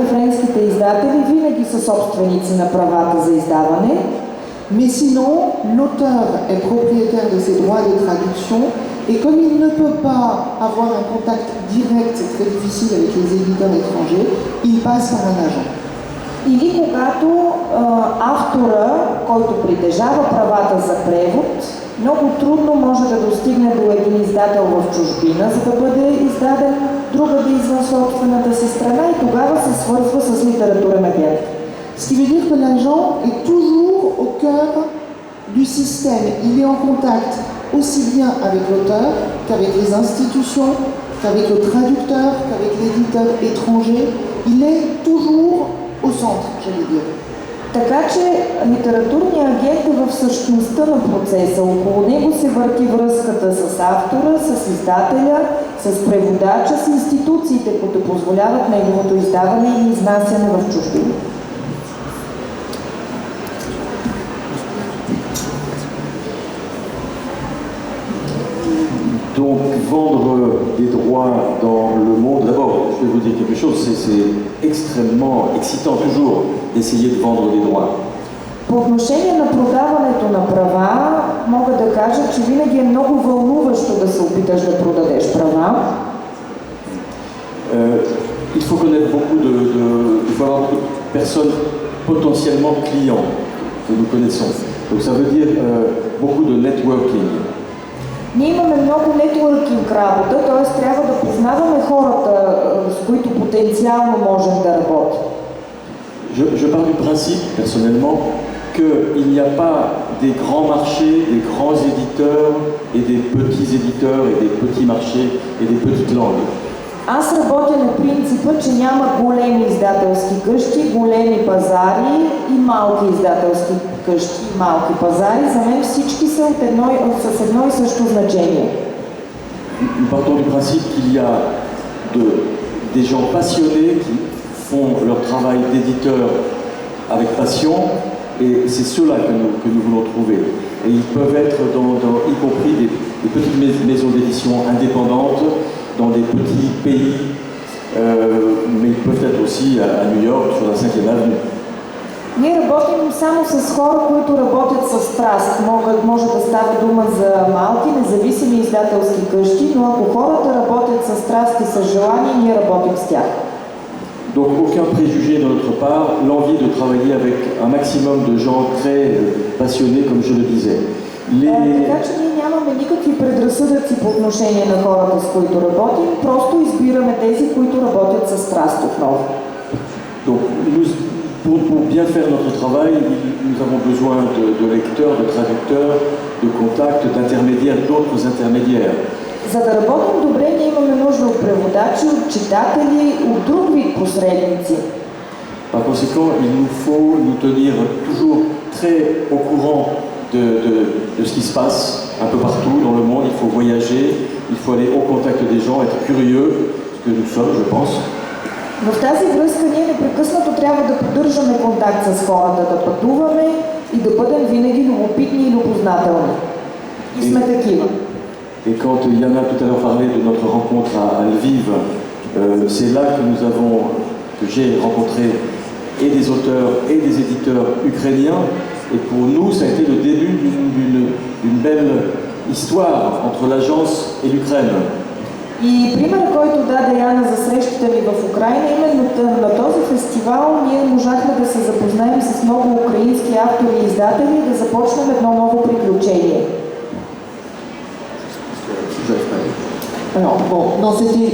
френските издатели винаги са собственици на правата за издаване. Mais sinon, l'auteur est propriétaire de ses droits de traduction et comme il ne peut pas avoir un contact direct, c'est très difficile avec les éditeurs étrangers, il passe par un agent. Или когато автора, който притежава правата за превод, много трудно може да достигне до един издател в чужбина, за да бъде издаден другаде извън собствената си страна и тогава се свързва с литературен агент. Ce qui veut dire que l'agent est toujours au cœur du système. Il est en contact aussi bien avec l'auteur qu'avec les institutions, qu'avec le traducteur, qu'avec l'éditeur étranger. Il est toujours au centre, j'allais dire. Така че литературният агент е в същността на процеса. Около него се върти връзката с автора, с издателя, с преводача, с институциите, които позволяват неговото издаване и изнасяне в чужбина. Donc vendre des droits dans le monde, d'abord je vais vous dire quelque chose, c'est extrêmement excitant toujours d'essayer de vendre des droits. По отношение на продаването на права, мога да кажа, че винаги е много вълнуващо да се опиташ да продадеш права. Il faut connaître il faut avoir beaucoup de personnes potentiellement clients que nous connaissons. Donc ça veut dire beaucoup de networking. Ние имаме много нетворкинг работа, т.е. трябва да познаваме хората, с които потенциално можем да работим. Je pars du principe, personnellement, qu'il n'y a pas des grands marchés, des grands éditeurs et des petits éditeurs et des petits marchés et des petites langues. Аз работя на принципа, че няма големи издателски къщи, големи пазари и малки издателски къщи и малки пазари. За мен всички са с едно и също значение. Nous partons du principe qu'il y a des gens passionnés qui font leur travail d'éditeur avec passion et c'est ceux-là que nous voulons trouver. Et ils peuvent être y compris des petites maisons d'édition indépendantes dans des petits pays, mais ils peuvent être aussi à New York, sur la 5e avenue. Ние работим само с хора, които работят с страст. Може да става дума за малки, независими издателски къщи, но ако хората работят с страст и с желание, ние работим с тях. Donc aucun préjugé de notre part, l'envie de travailler avec un maximum de gens très passionnés, comme je le disais. Така че ние нямаме никакви предразсъдъци по отношение на хората, с които работим, просто избираме тези, които работят с страст отново. Donc pour bien faire notre travail, nous avons besoin de lecteurs, de traducteurs, de contacts, d'intermédiaires, d'autres intermédiaires. За да работим добре, ние имаме нужда от преводачи, от читатели, от друг вид посредници. Par conséquent, il nous faut nous tenir toujours très au courant de ce qui se passe un peu partout dans le monde. Il faut voyager, il faut aller au contact des gens, être curieux, ce que nous sommes, je pense. В тази връзка ние непрекъснато трябва да поддържаме контакт с хората, да пътуваме и да бъдем винаги любопитни и любознателни. И сме такива. Et quand Yana tout à l'heure parlait de notre rencontre à Lviv, c'est là que j'ai rencontré et des auteurs et des éditeurs ukrainiens. Et pour nous, ça a été le début d'une belle histoire entre l'agence et l'Ukraine. И пример, който даде Яна за срещите ми в Украйна, именно на този фестивал ние можахме да се запознаем с много украински автори и издатели и да започнем едно ново приключение. Alors, bon, non, c'était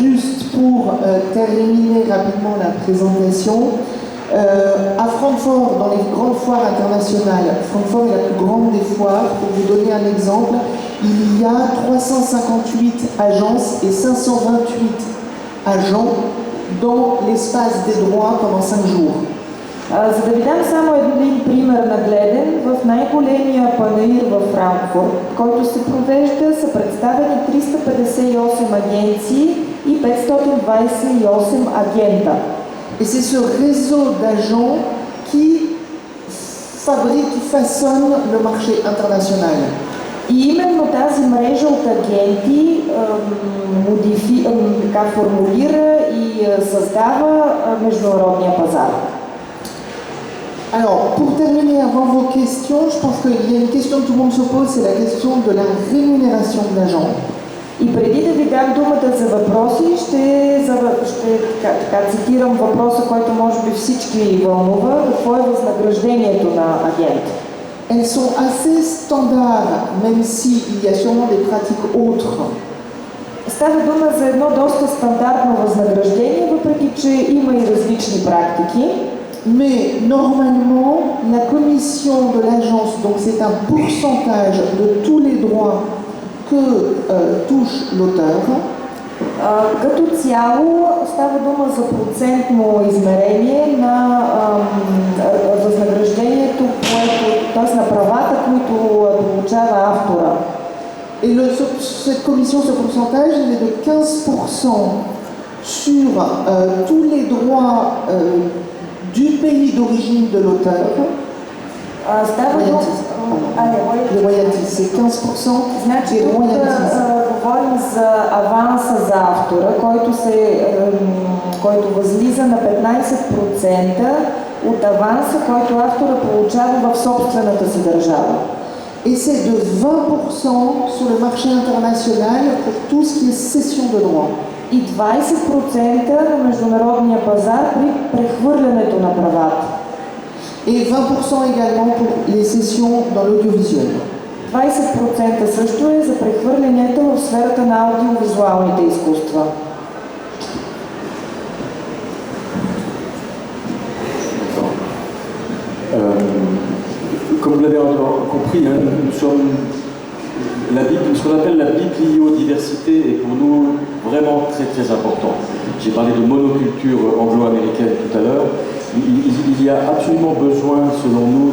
juste pour terminer rapidement la présentation. À Francfort, dans les grandes foires internationales, Francfort est la plus grande des foires. Pour vous donner un exemple, il y a 358 agences et 528 agents dans l'espace des droits pendant 5 jours. За да ви дам само един пример нагледен, в най-големия панаир във Франкфурт, който се провежда, са представени 358 агенции и 528 агента. Et c'est ce réseau d'agents qui fabrique, façonne le marché international. И именно тази мрежа от агенти формулира и създава международния пазар. Alors, pour terminer avant vos questions, je pense qu'il y a une question que tout le monde se pose, c'est la question de la rémunération de l'agent. И преди да ви дам думата за въпроси, ще цитирам въпроса, който може би всички вълнува. Какво е възнаграждението на агент? Elles sont assez standards, même s'il y a sûrement des pratiques autres. Става дума за едно доста стандартно възнаграждение, въпреки че има и различни практики. Mais normalement, la commission de l'agence, donc c'est un pourcentage de tous les droits que touche l'auteur. Като цяло става дума за процентно измерение на възнаграждението, т.е. на правата, които получава автора. Et cette commission, ce pourcentage, il est de 15% sur tous les droits du pays d'origine de l'auteur. Les royalties, c'est 15% Значи, des royalties. Говорим за аванса за автора, който възлиза на 15% от аванса, който автора получава в собствената си държава. Et c'est de 20% sur le marché international pour tout ce qui est cession de droits. И 20% на международния пазар при прехвърлянето на правата. Et 20% également pour les cessions dans l'audiovisuel. 20% също е за прехвърлянето в сферата на аудиовизуалните изкуства. Comme vous l'avez compris, nous sommes ce qu'on appelle la bibliodiversité est pour nous vraiment très très important. J'ai parlé de monoculture anglo-américaine tout à l'heure. Il y a absolument besoin, selon nous,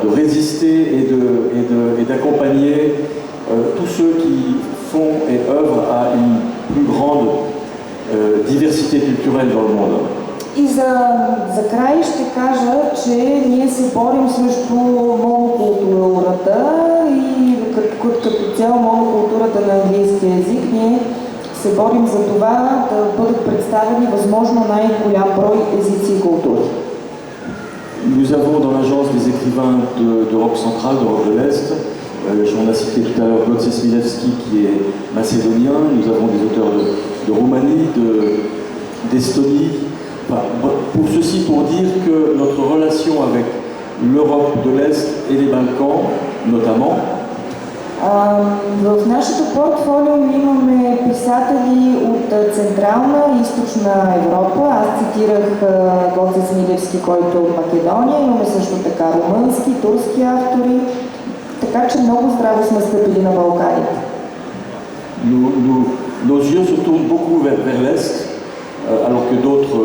de résister et d'accompagner tous ceux qui font et œuvrent à une plus grande diversité culturelle dans le monde. И за край ще кажа, че ние се борим срещу монокултурата и като цяло монокултурата на английски език. Ние се борим за това да бъдат представени възможно най-голям брой езици и култури. Nous avons dans l'agence des écrivains d'Europe centrale, d'Europe de l'Est. On a cité tout à l'heure Wojciech Smilewski qui est macédonien. Nous avons des auteurs de Roumanie, d'Estonie. Enfin, pour ceci, pour dire que notre relation avec l'Europe de l'Est et les Balkans, notamment, в нашето портфолио имаме писатели от Централна и Източна Европа. Аз цитирах Wojciech Smilewski, който е от Македония. Имаме също така румънски, турски автори. Така че много здраво сме стъпили на Балканите. Nos yeux se tournent beaucoup vers l'Est, alors que d'autres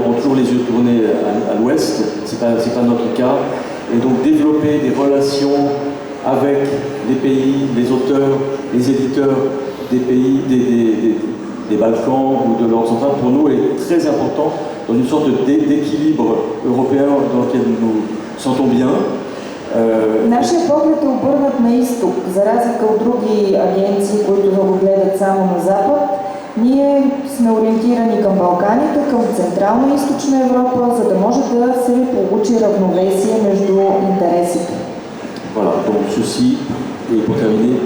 ont toujours les yeux tournés à l'Ouest. C'est pas notre cas. Et donc développer des relations avec les pays, les auteurs, les éditeurs des pays, des Balkans ou de l'Europe centrale, pour nous, est très important dans une sorte d'équilibre européen dans lequel nous nous sentons bien. Нашия поглед е обърнат на изток, за разлика от други агенции, които го гледат само на запад. Ние сме ориентирани към Балканите, към Централна и Източна Европа, за да може да се получи равновесие между интересите. Voilà, donc ceci, et pour terminer,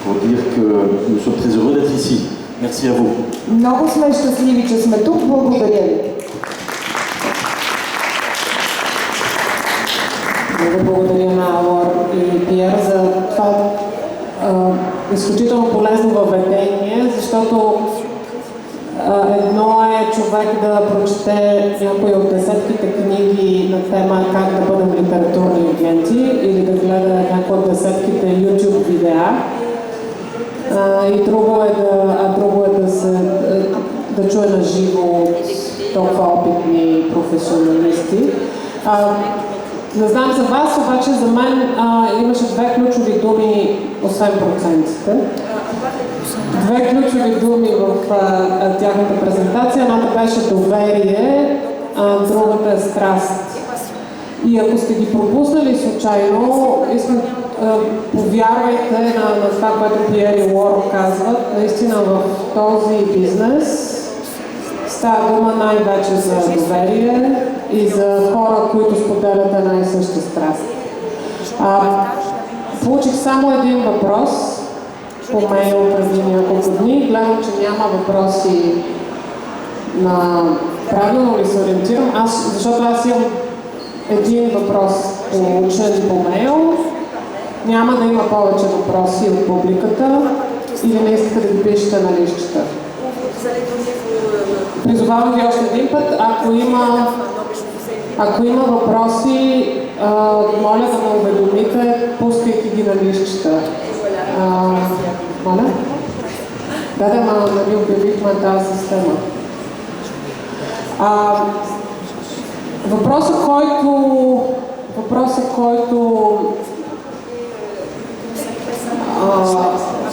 pour dire que nous sommes très heureux d'être ici. Merci à vous. Много сме щастливи, че сме тук. Благодаря ви. Благодаря на Лор и Пиер за това изключително полезно въведение, защото едно е човек да прочете някои от десетките книги на тема как да бъдем литературни агенти или да гледа някои от десетките YouTube видеа. И друго е да чуе на живо от толкова опитни професионалисти. Не знам за вас, обаче за мен имаше две ключови думи, освен процентите. Две ключови думи в тяхната презентация. Едната беше доверие, другата е страст. И ако сте ги пропуснали случайно, искам повярвайте на това, което Пиер и Лор казват. Наистина в този бизнес става дума най-вече за доверие и за хора, които споделят една и съща страст. Получих само един въпрос по мейл преди няколко дни. Гледам, че няма въпроси на правилно ли се ориентирам. Защото аз имам един въпрос получен по мейл. Няма да има повече въпроси от публиката или не искате да ги пишете на листчета. Призовавам ви още един път, ако има въпроси, моля да ме уведомите, пускайки ги на листчета. Моля? Да, ви обявихме тази система. Въпросът, който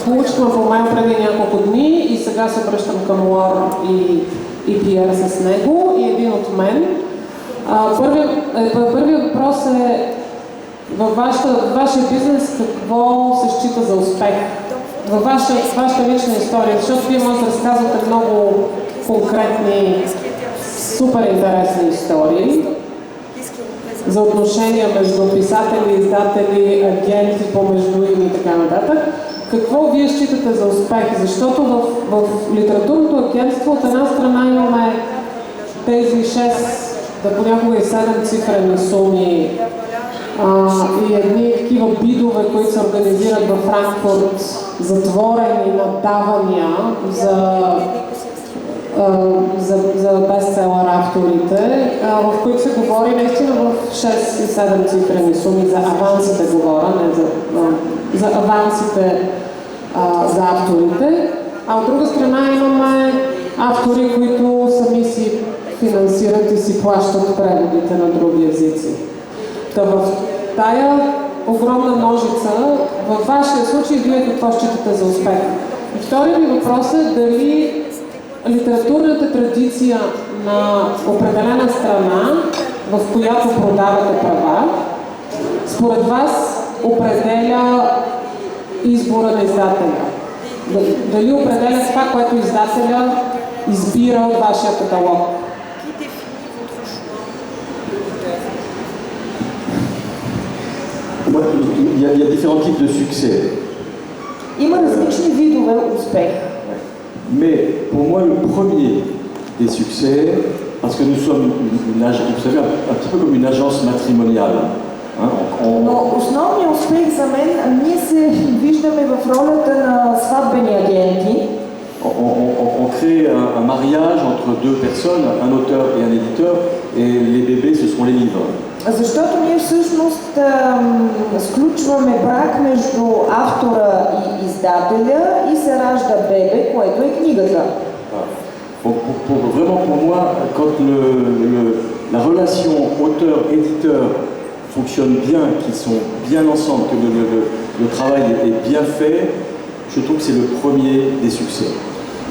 получихме по мейл преди няколко дни и сега се връщам към Лор и Пиер с него и един от мен. Първият въпрос е във вашия бизнес какво се счита за успех? Във вашата лична история, защото вие може да разказвате много конкретни, супер интересни истории за отношения между писатели, издатели, агенти, помежду им и така нататък. Какво вие считате за успех? Защото в литературното агентство от една страна имаме тези 6, да понякога и 7 цифрени суми и едни такива бидове, които се организират във Франкфурт, затворени надавания за бестселър авторите, в които се говори наистина в 6 и 7 цифрени суми за авансите говоря, не за авансите за авторите. А от друга страна имаме автори, които сами си финансират и си плащат преводите на други езици. В тая огромна ножица, във вашия случай, вие какво считате за успех? И вторият ми въпрос е дали литературната традиция на определена страна, в която продавате права, според вас определя избора на издателя? Дали определя това, което издателя избира от вашия каталог? Il y a différents types de succès. Има различни видове успех. Mais pour moi, le premier des succès, parce que nous sommes vous savez, un petit peu comme une agence matrimoniale. Но основният успех за мен, ние се виждаме в ролята на сватбени агенти. On crée un mariage entre deux personnes, un auteur et un éditeur, et les bébés, ce sont les livres. Защото ние всъщност сключваме брак между автора и издателя и се ражда бебе, което е книгата. Vraiment pour moi, quand la relation auteur-éditeur fonctionne bien, qu'ils sont bien ensemble, que le travail est bien fait, je trouve que c'est le premier des succès.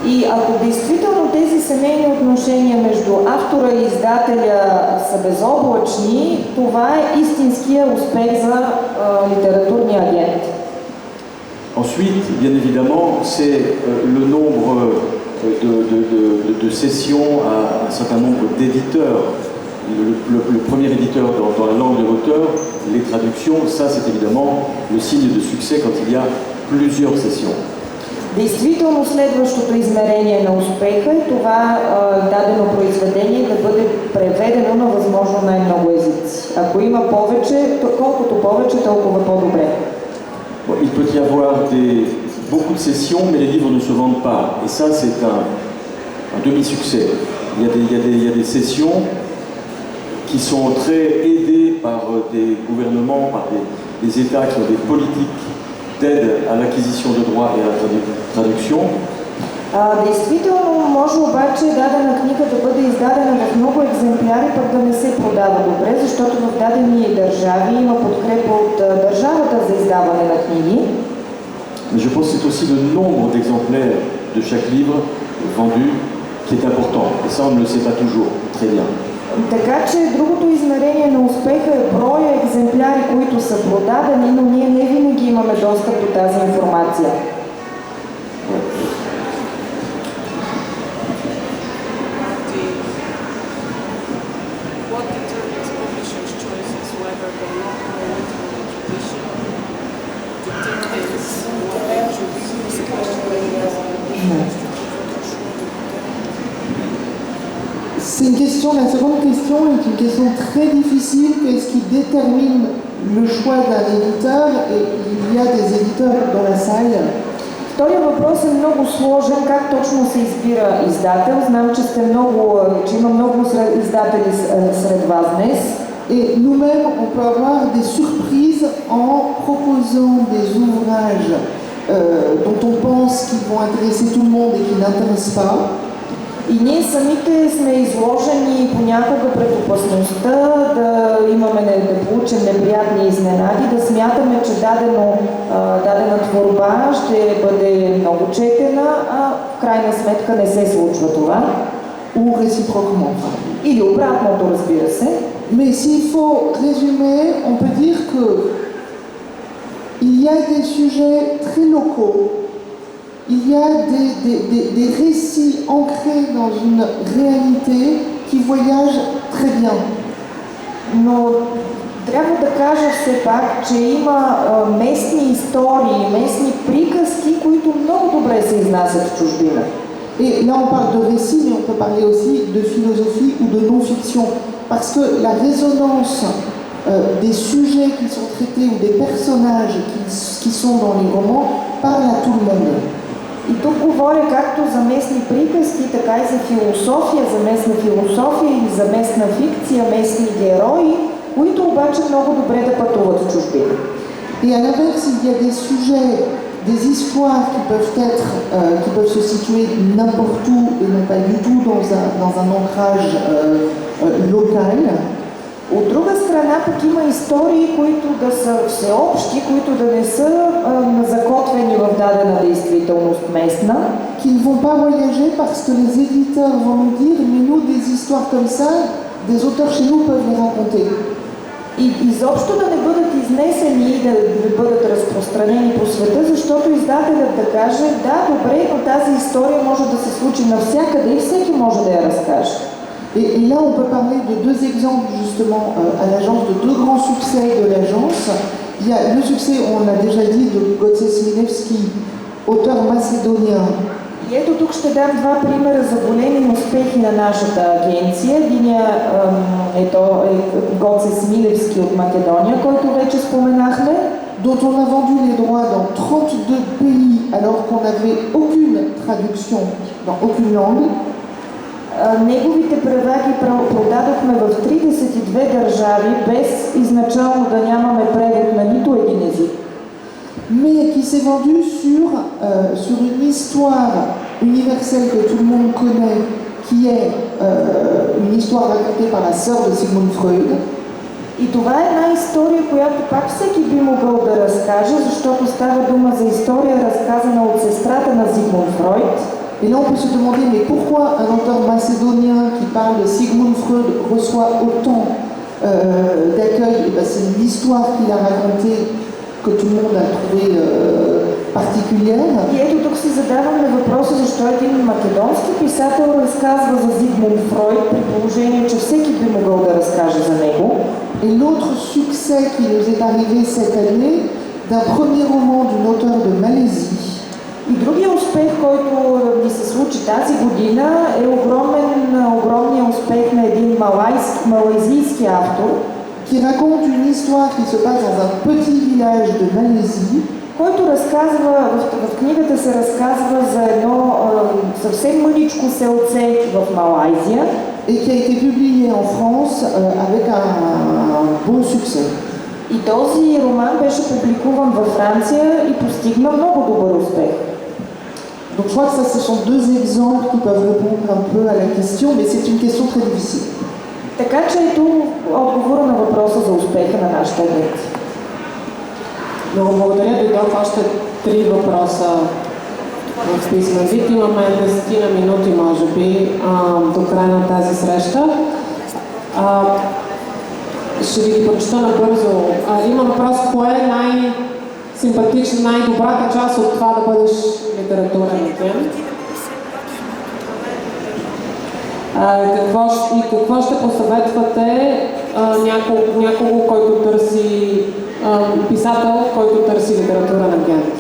И ако действително тези семейни отношения между автора и издателя са безоблачни, това е истинския успех за литературния агент. Ensuite, bien évidemment, c'est le nombre de sessions à un certain nombre d'éditeurs. Le premier éditeur dans la langue de l'auteur, les traductions, ça c'est évidemment le signe de succès quand il y a plusieurs sessions. Действително следващото измерение на успеха е това дадено произведение да бъде преведено на възможно най-много езици. Ако има повече, колкото повече, толкова по-добре. Bon, il peut y avoir beaucoup de sessions, mais les livres ne se vendent pas. Et ça, c'est un demi-succès. Il y a des sessions qui sont très aidées par des gouvernements, par des États qui ont des politiques d'aide à l'acquisition de droits et à la traduction. Действително може обаче дадена книга да бъде издадена в много екземпляри, пък да не се продава добре, защото в дадени държави има подкрепа от държавата за издаване на книги. Je pense que c'est aussi le nombre d'exemplaires de chaque livre vendu qui est important. Et ça, on ne le sait pas toujours très bien. Така че другото измерение на успеха е броя екземпляри, които са продадени, но ние не винаги имаме достъп до тази информация. C'est une question, la seconde question est une question très difficile. Qu'est-ce qui détermine le choix d'un éditeur? Et il y a des éditeurs dans la salle. Втория въпрос е много сложен. Как точно се избира издател? Знам, че има много издатели сред вас днес. Et nous-mêmes, on peut avoir des surprises en proposant des ouvrages dont on pense qu'ils vont intéresser tout le monde et qui n'intéressent pas. И ние самите сме изложени понякога пред опасността да получим неприятни изненади, да смятаме, че дадена творба ще бъде много четена, а в крайна сметка не се случва това. Ou réciproquement. Или обратното, разбира се. Mais s'il faut résumer, on peut dire que il y a des sujets très locaux. Il y a des récits ancrés dans une réalité qui voyagent très bien. Но трябва да кажа все пак, че има местни истории, местни приказки, които много добре се изнасят в чужбина. Et là on parle de récits, mais on peut parler aussi de philosophie ou de non-fiction. Parce que la résonance des sujets qui sont traités ou des personnages qui sont dans les romans parle à tout le monde. И тук говоря както за местни приказки, така и за философия, за местна философия или за местна фикция, местни герои, които обаче много добре да пътуват в чужбина. Et à l'inverse, il y a des sujets, des histoires qui peuvent se situer n'importe où et non pas du tout dans un ancrage local. От друга страна пък има истории, които да са всеобщи, които да не са закотвени в дадена действителност местна. Qui ne vont pas voyager parce que les éditeurs vont nous dire mais nous des histoires comme ça, des auteurs chez nous peuvent les raconter. И изобщо да не бъдат изнесени и да бъдат разпространени по света, защото издателят да каже да, добре, но тази история може да се случи навсякъде и всеки може да я разкаже. Et là, on peut parler de deux exemples justement à l'agence, de deux grands succès de l'agence. Il y a le succès, on l'a déjà dit, de Goce Smilewski, auteur macédonien. И ето тук ще дам два примера за големи успехи на нашата агенция. Единия е Гоце Смилевски от Македония, който вече споменахме. Dont on a vendu les droits dans 32 pays alors qu'on n'avait aucune traduction dans aucune langue. Неговите права ги продадохме в 32 държави, без изначално да нямаме превод на нито един език. Mais qui s'est vendu sur une histoire universelle que tout le monde connaît, qui est une histoire racontée par la sœur de Sigmund Freud. И това е една история, която пак всеки би могъл да разкаже, защото става дума за история, разказана от сестрата на Зигмунд Фройд. Et là, on peut se demander, mais pourquoi un auteur macédonien qui parle de Sigmund Freud reçoit autant d'accueil? Et ben, c'est l'histoire qu'il a racontée que tout le monde a trouvé particulière. И ето тук си задаваме въпроса, защо един македонски писател разказва за Зигмунд Фройд, при положение, че всеки би могъл да разкаже за него. Et l'autre succès qui nous est arrivé cette année, d'un premier roman d'une auteure de Malaisie. И другия успех, който ни се случи тази година, е огромният успех на един малайзийски автор, qui raconte une histoire qui se passe dans un petit village de Malaisie, който разказва, в книгата се разказва за едно съвсем мъничко селце в Малайзия, et qui a été publié en France avec un bon succès. И този роман беше публикуван във Франция и постигна много добър успех. Donc je crois que ça, ce sont deux exemples qui peuvent répondre un peu à la question, mais c'est une question très difficile. Така че ето отговора на въпроса за успеха на нашата агенция. Много благодаря. Дойдох още 3 въпроса в писмен вид. Имаме 10 минути, може би, до края на тази среща. Ще ви ги прочета набързо. Има въпрос, кое е най-симпатична, най-добрата част от това да бъдеш литературен агент? Какво ще посъветвате някого, който търси писател, който търси литературен агент?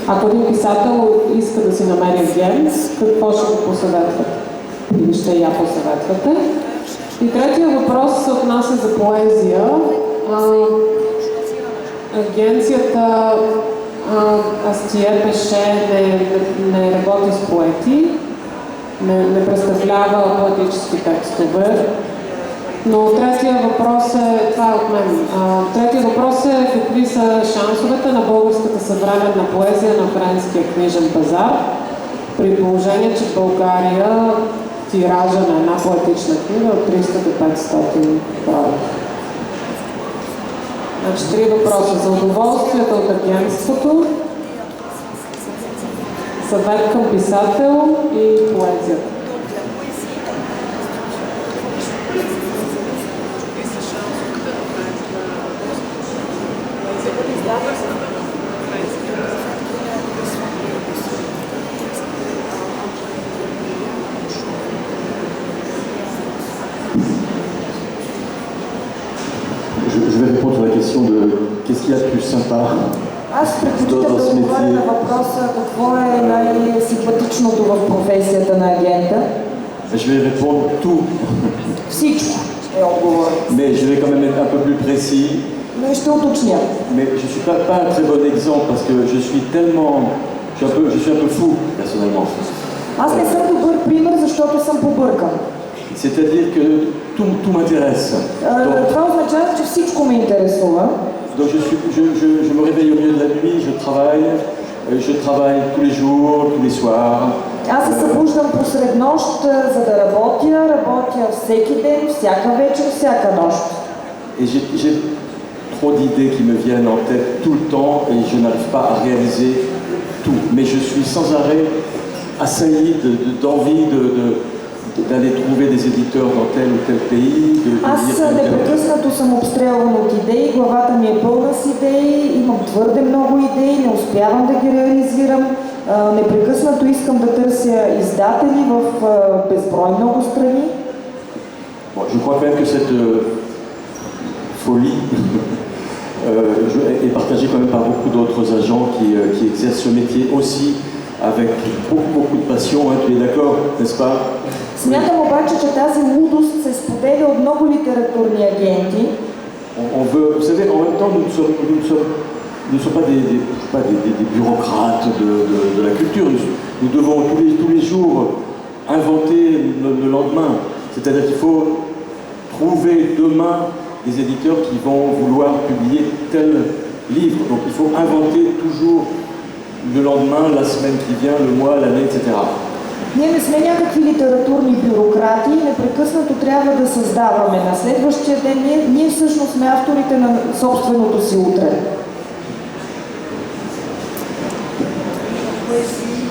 Ако един писател иска да си намери агент, какво ще го посъветвате? Или ще я посъветвате? И третия въпрос се отнася за поезия. Агенцията Астие Пеше не работи с поети, не представлява поетически текстове. Но третия въпрос е, това е от мен, третия въпрос е какви са шансовете на българската съвременна поезия на френския книжен пазар, при положение, че в България тиража на една поетична книга от 300 до 500 броя. Значи 3 въпроса за удоволствията от агентството, съвет към писател и поезията. Je vais répondre à la question de qu'est-ce qu'il y a de plus sympa Аз предпочитам да отговоря на въпроса какво е най-симпатичното в професията на агента. Je vais répondre tout. Всичко е отговор. Mais je vais quand même être un peu plus précis. Но ще уточня. Mais je ne suis pas un très bon exemple parce que je suis tellement... Je suis un peu fou, personnellement. Аз не съм добър пример, защото съм побъркан. C'est-à-dire que tout m'intéresse. Това означава, че всичко ме интересува. Donc je me réveille au milieu de la nuit, je travaille tous les jours, tous les soirs. Аз се събуждам посред нощ, за да работя всеки ден, всяка вечер, всяка нощ. Et j'ai trop d'idées qui me viennent en tête tout le temps et je n'arrive pas à réaliser tout. Mais je suis sans arrêt assailli d'envie d'aller trouver des éditeurs dans tel ou tel pays. Аз непрекъснато съм обстрелван от идеи, главата ми е пълна с идеи, имам твърде много идеи, не успявам да ги реализирам. Непрекъснато искам да търся издатели в безброй много страни. Bon, je crois quand même que cette folie est partagée quand même par beaucoup d'autres agents qui exercent ce métier aussi avec beaucoup de passion, hein, tu es d'accord, n'est-ce pas? Смятам обаче, че тази лудост се споделя от много литературни агенти. On veut, vous savez, en même temps, nous ne sommes pas des bureaucrates de la culture. Nous devons tous les jours inventer le lendemain. C'est-à-dire qu'il faut trouver demain des éditeurs qui vont vouloir publier tel livre. Donc il faut inventer toujours le lendemain, la semaine qui vient, le mois, l'année, etc. Ние не сме някакви литературни бюрократи, непрекъснато трябва да създаваме. На следващия ден ние всъщност сме авторите на собственото си утре. poésie.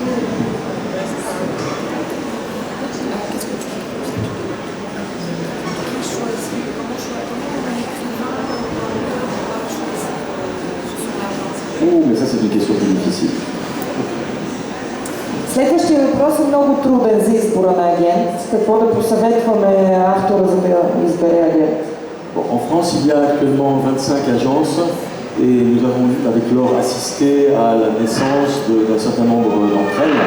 Oh, mais ça c'est une question plus difficile. Следващия въпрос е много труден за избора на агент. Какво да посъветваме автора, за да избере агент? Bon, en France, il y a actuellement 25 agences et nous avons avec Laure assisté à la naissance d'un certain nombre d'entre elles,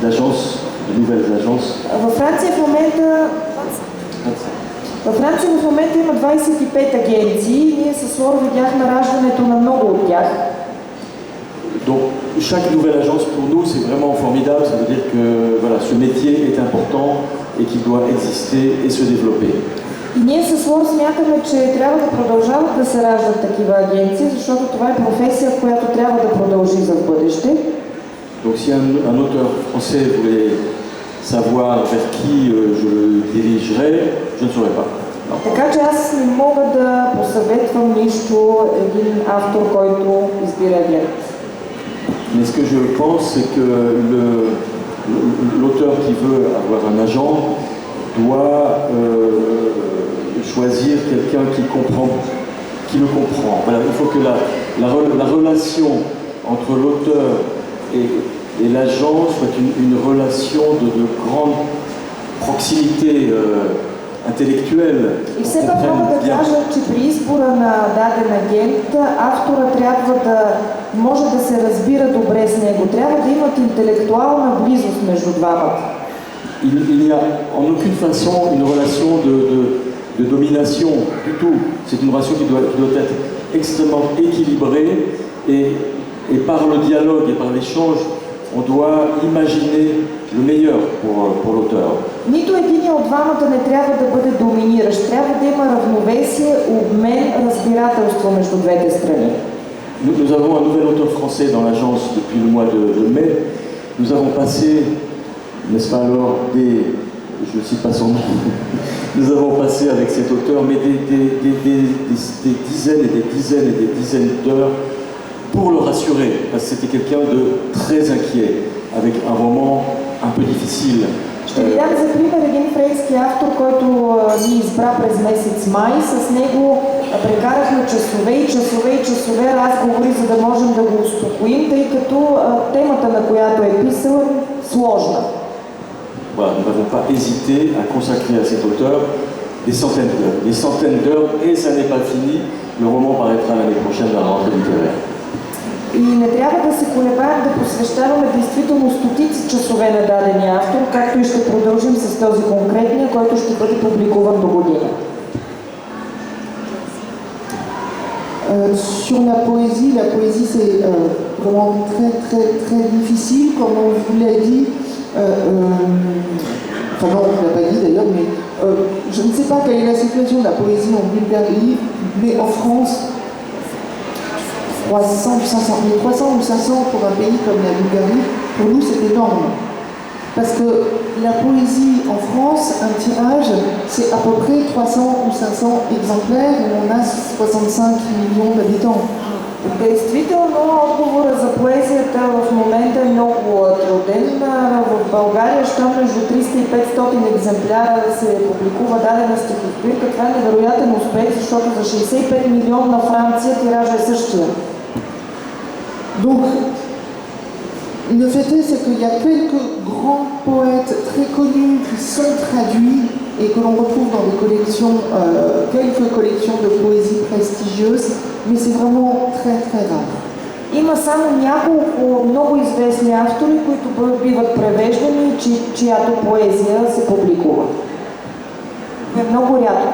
d'agences, de nouvelles agences. Във Франция в момента има 25 агенции. Ние с Лор видяхме раждането на много от тях. Donc chaque nouvelle agence pour nous c'est vraiment formidable, ça veut dire que voilà, ce métier est important et qu'il doit exister et se développer. И ние с Лор смятаме, че трябва да продължават да се раждат такива агенции, защото това е професия, която трябва да продължи за в бъдеще. Donc si un auteur français voulait savoir vers qui je le dirigerais, je ne saurais pas. Non. Така че аз не мога да посъветвам нищо един автор, който избира агент. Mais ce que je pense, c'est que l'auteur qui veut avoir un agent doit choisir quelqu'un qui le comprend. Voilà, il faut que la relation entre l'auteur et l'agent soit une relation de grande proximité intellectuelle. И все пак мога да кажа, че при избора на даден агент, автора трябва да може да се разбира добре с него. Трябва да имат интелектуална близост между двамата. Il n'y a en aucune façon une relation de domination du tout. C'est une relation qui doit être extrêmement équilibrée et par le dialogue et par l'échange, on doit imaginer le meilleur pour l'auteur. Нито един от двамата не трябва да бъде доминиращ. Трябва да има равновесие, обмен, разбирателство между двете страни. Nous avons un nouvel auteur français dans l'agence depuis le mois de mai. Nous avons passé, n'est-ce pas alors, je ne cite pas son nom, nous avons passé avec cet auteur mais des dizaines et des dizaines et des dizaines d'heures pour le rassurer, parce que c'était quelqu'un de très inquiet, avec un roman un peu difficile. Ще ви дам за пример един френски автор, който ни избра през месец май. С него прекарахме часове и часове и часове разговори, за да можем да го успокоим, тъй като темата, на която е писал, е сложна. Voilà, nous n'avons pas hésité à consacrer à cet auteur des centaines d'heures, et ça n'est pas fini. Le roman paraîtra l'année prochaine à la rentrée littéraire. И не трябва да се колебаем да посвещаваме действително стотици часове на дадения автор, както и ще продължим с този конкретния, който ще бъде публикуван до година. Sur la poésie c'est vraiment très difficile, comme on vous l'a dit. Enfin non, on ne l'a pas dit d'ailleurs, mais je ne sais pas quelle est la situation de la poésie en Bulgarie, mais en France, 300 ou 500 pour un pays comme la Bulgarie, pour nous c'est énorme. Parce que la poésie en France, un tirage, c'est à peu près 300 ou 500 exemplaires et on a 65 millions d'habitants. Действително, отговора за поезията в момента е много труден. В България, що между 300 и 500 екземпляра се публикува дадена стихосбирка, това е невероятен успех, защото за 65 милиона на Франция тиража е същия. Donc, le fait est, c'est qu'il y a quelques grands poètes très connus qui sont traduits et que l'on retrouve dans des collections, quelques collections de poésie prestigieuses, mais c'est vraiment très rare. Има само няколко много известни автори, които биват превеждани и чиято поезия се публикува. Е много рядко.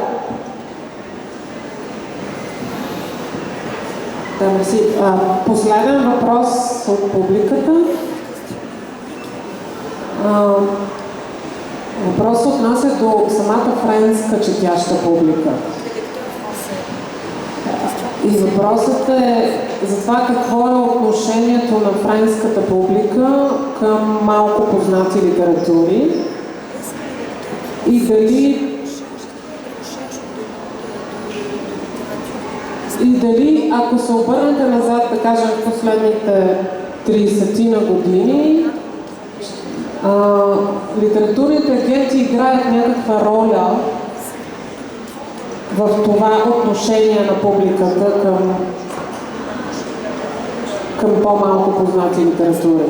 Да, мерси. Последен въпрос от публиката. Въпросът отнася до самата френска четяща публика. И въпросът е за това какво е отношението на френската публика към малко познати литератури и дали И дали, ако се обърнете назад, да кажем, в последните 30-тина години, литературните агенти играят някаква роля в това отношение на публиката към по-малко познати литератури.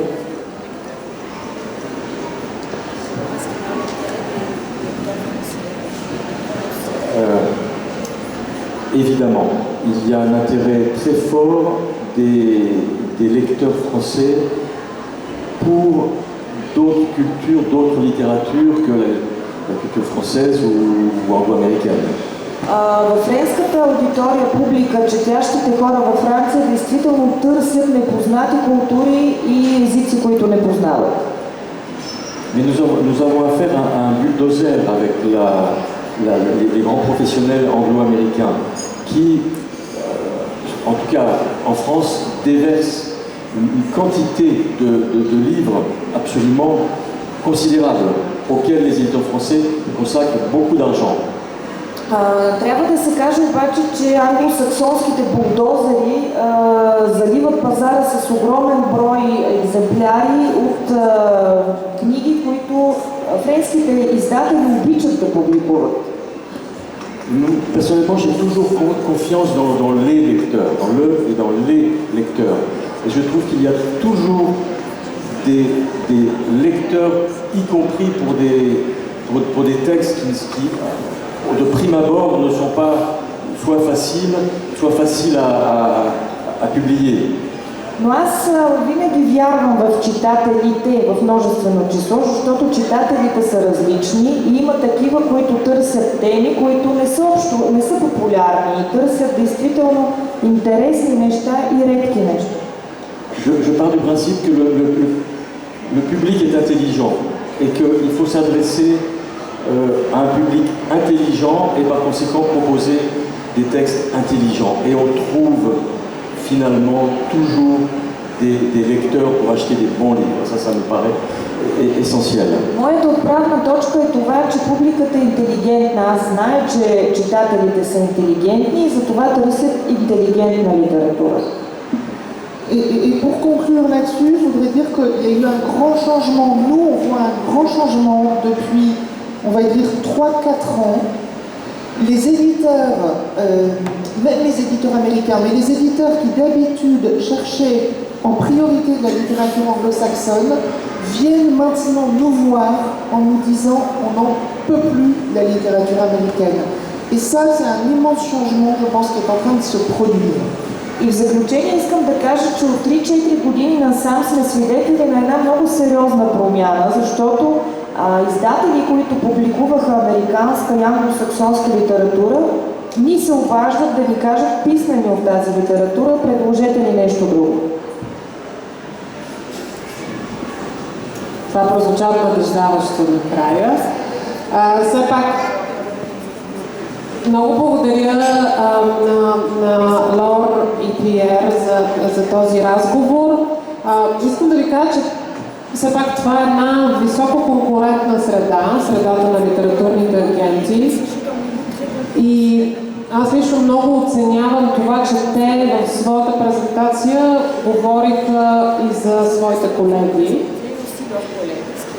Évidemment, il y a un intérêt très fort des lecteurs français pour d'autres cultures, d'autres littératures que la culture française ou anglo-américaine. В френската аудитория, публика, четящите хора във Франция действително търсят непознати култури и езици, които не познават. Mais nous avons affaire à un bulldozer avec les grands professionnels anglo-américains qui, en tout cas en France, déversent une quantité de livres absolument considérable auxquels les éditeurs français consacrent beaucoup d'argent. Трябва да се каже обаче, че англосаксонските булдозери заливат пазара с огромен брой екземпляри от книги, които френските издатели обичат да публикуват. Personnellement, j'ai toujours confiance dans les lecteurs, dans le et dans les lecteurs. Et je trouve qu'il y a toujours des lecteurs, y compris pour des textes qui de prime abord ne sont pas soit faciles à publier. Но аз винаги вярвам в читателите в множествено число, защото читателите са различни и има такива, които търсят теми, които не са популярни и търсят действително интересни неща и редки неща. Je pars du principe que le public est intelligent et qu'il faut s'adresser à un public intelligent et par conséquent proposer des textes intelligents. Et on trouve finalement toujours des lecteurs pour acheter des bons livres. Ça me paraît essentiel. Моята отправна точка е това, че публиката е интелигентна. Аз зная, че читателите са интелигентни и затова търсят интелигентна литература. Et pour conclure là-dessus, je voudrais dire qu'il y a eu un grand changement. Nous, on voit un grand changement depuis, on va dire, 3-4 ans. Les éditeurs, même les éditeurs américains, mais les éditeurs qui d'habitude cherchaient en priorité de la littérature anglo-saxonne, viennent maintenant nous voir en nous disant on n'en peut plus de la littérature américaine. Et ça, c'est un immense changement, je pense, qui est en train de se produire. И в заключение искам да кажа, че от 3-4 години насам сме свидетели на една много сериозна промяна, защото издатели, които публикуваха американска и англосаксонска литература, ни се обаждат да ни кажат писмено в тази литература, предложете ни нещо друго. Това прозвуча надеждаващо накрая. Все пак много благодаря на Лор и Пиер за този разговор. Искам да ви кажа, че все пак това е една високо конкурентна среда, средата на литературните агенти. И аз лично много оценявам това, че те в своята презентация говориха и за своите колеги.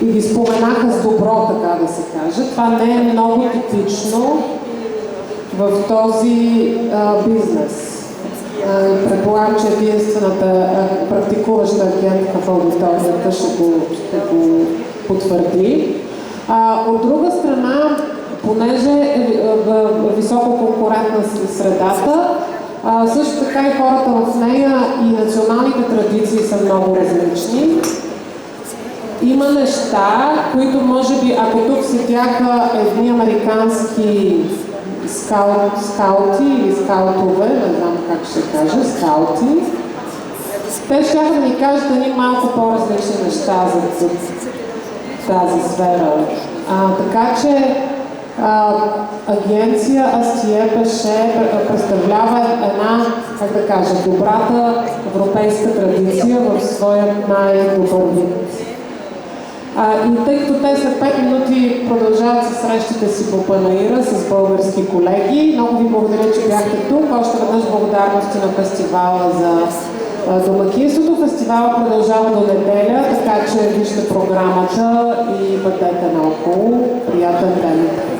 И ги споменаха с добро, така да се каже. Това не е много типично в този бизнес. Предполагам, че единствената практикуваща агентка в аудиторията ще го потвърди. От друга страна, понеже е високо конкурентна средата, също така и хората в нея и националните традиции са много различни. Има неща, които може би, ако тук седяха едни американски скаути или скаутове, не знам как ще кажа, скаути, те ще да ни кажат едни малко по-различни неща за тази сфера. Така че агенция Астие Пеше представлява една, как да кажа, добрата европейска традиция в своя най-добър вид. И тъй като те след 5 минути продължават със срещите си по панаира с български колеги, много ви благодаря, че бяхте тук. Още веднъж благодарности на фестивала за домакинството. Фестивалът продължава до неделя, така че вижте програмата и бъдете наоколо. Приятен ден!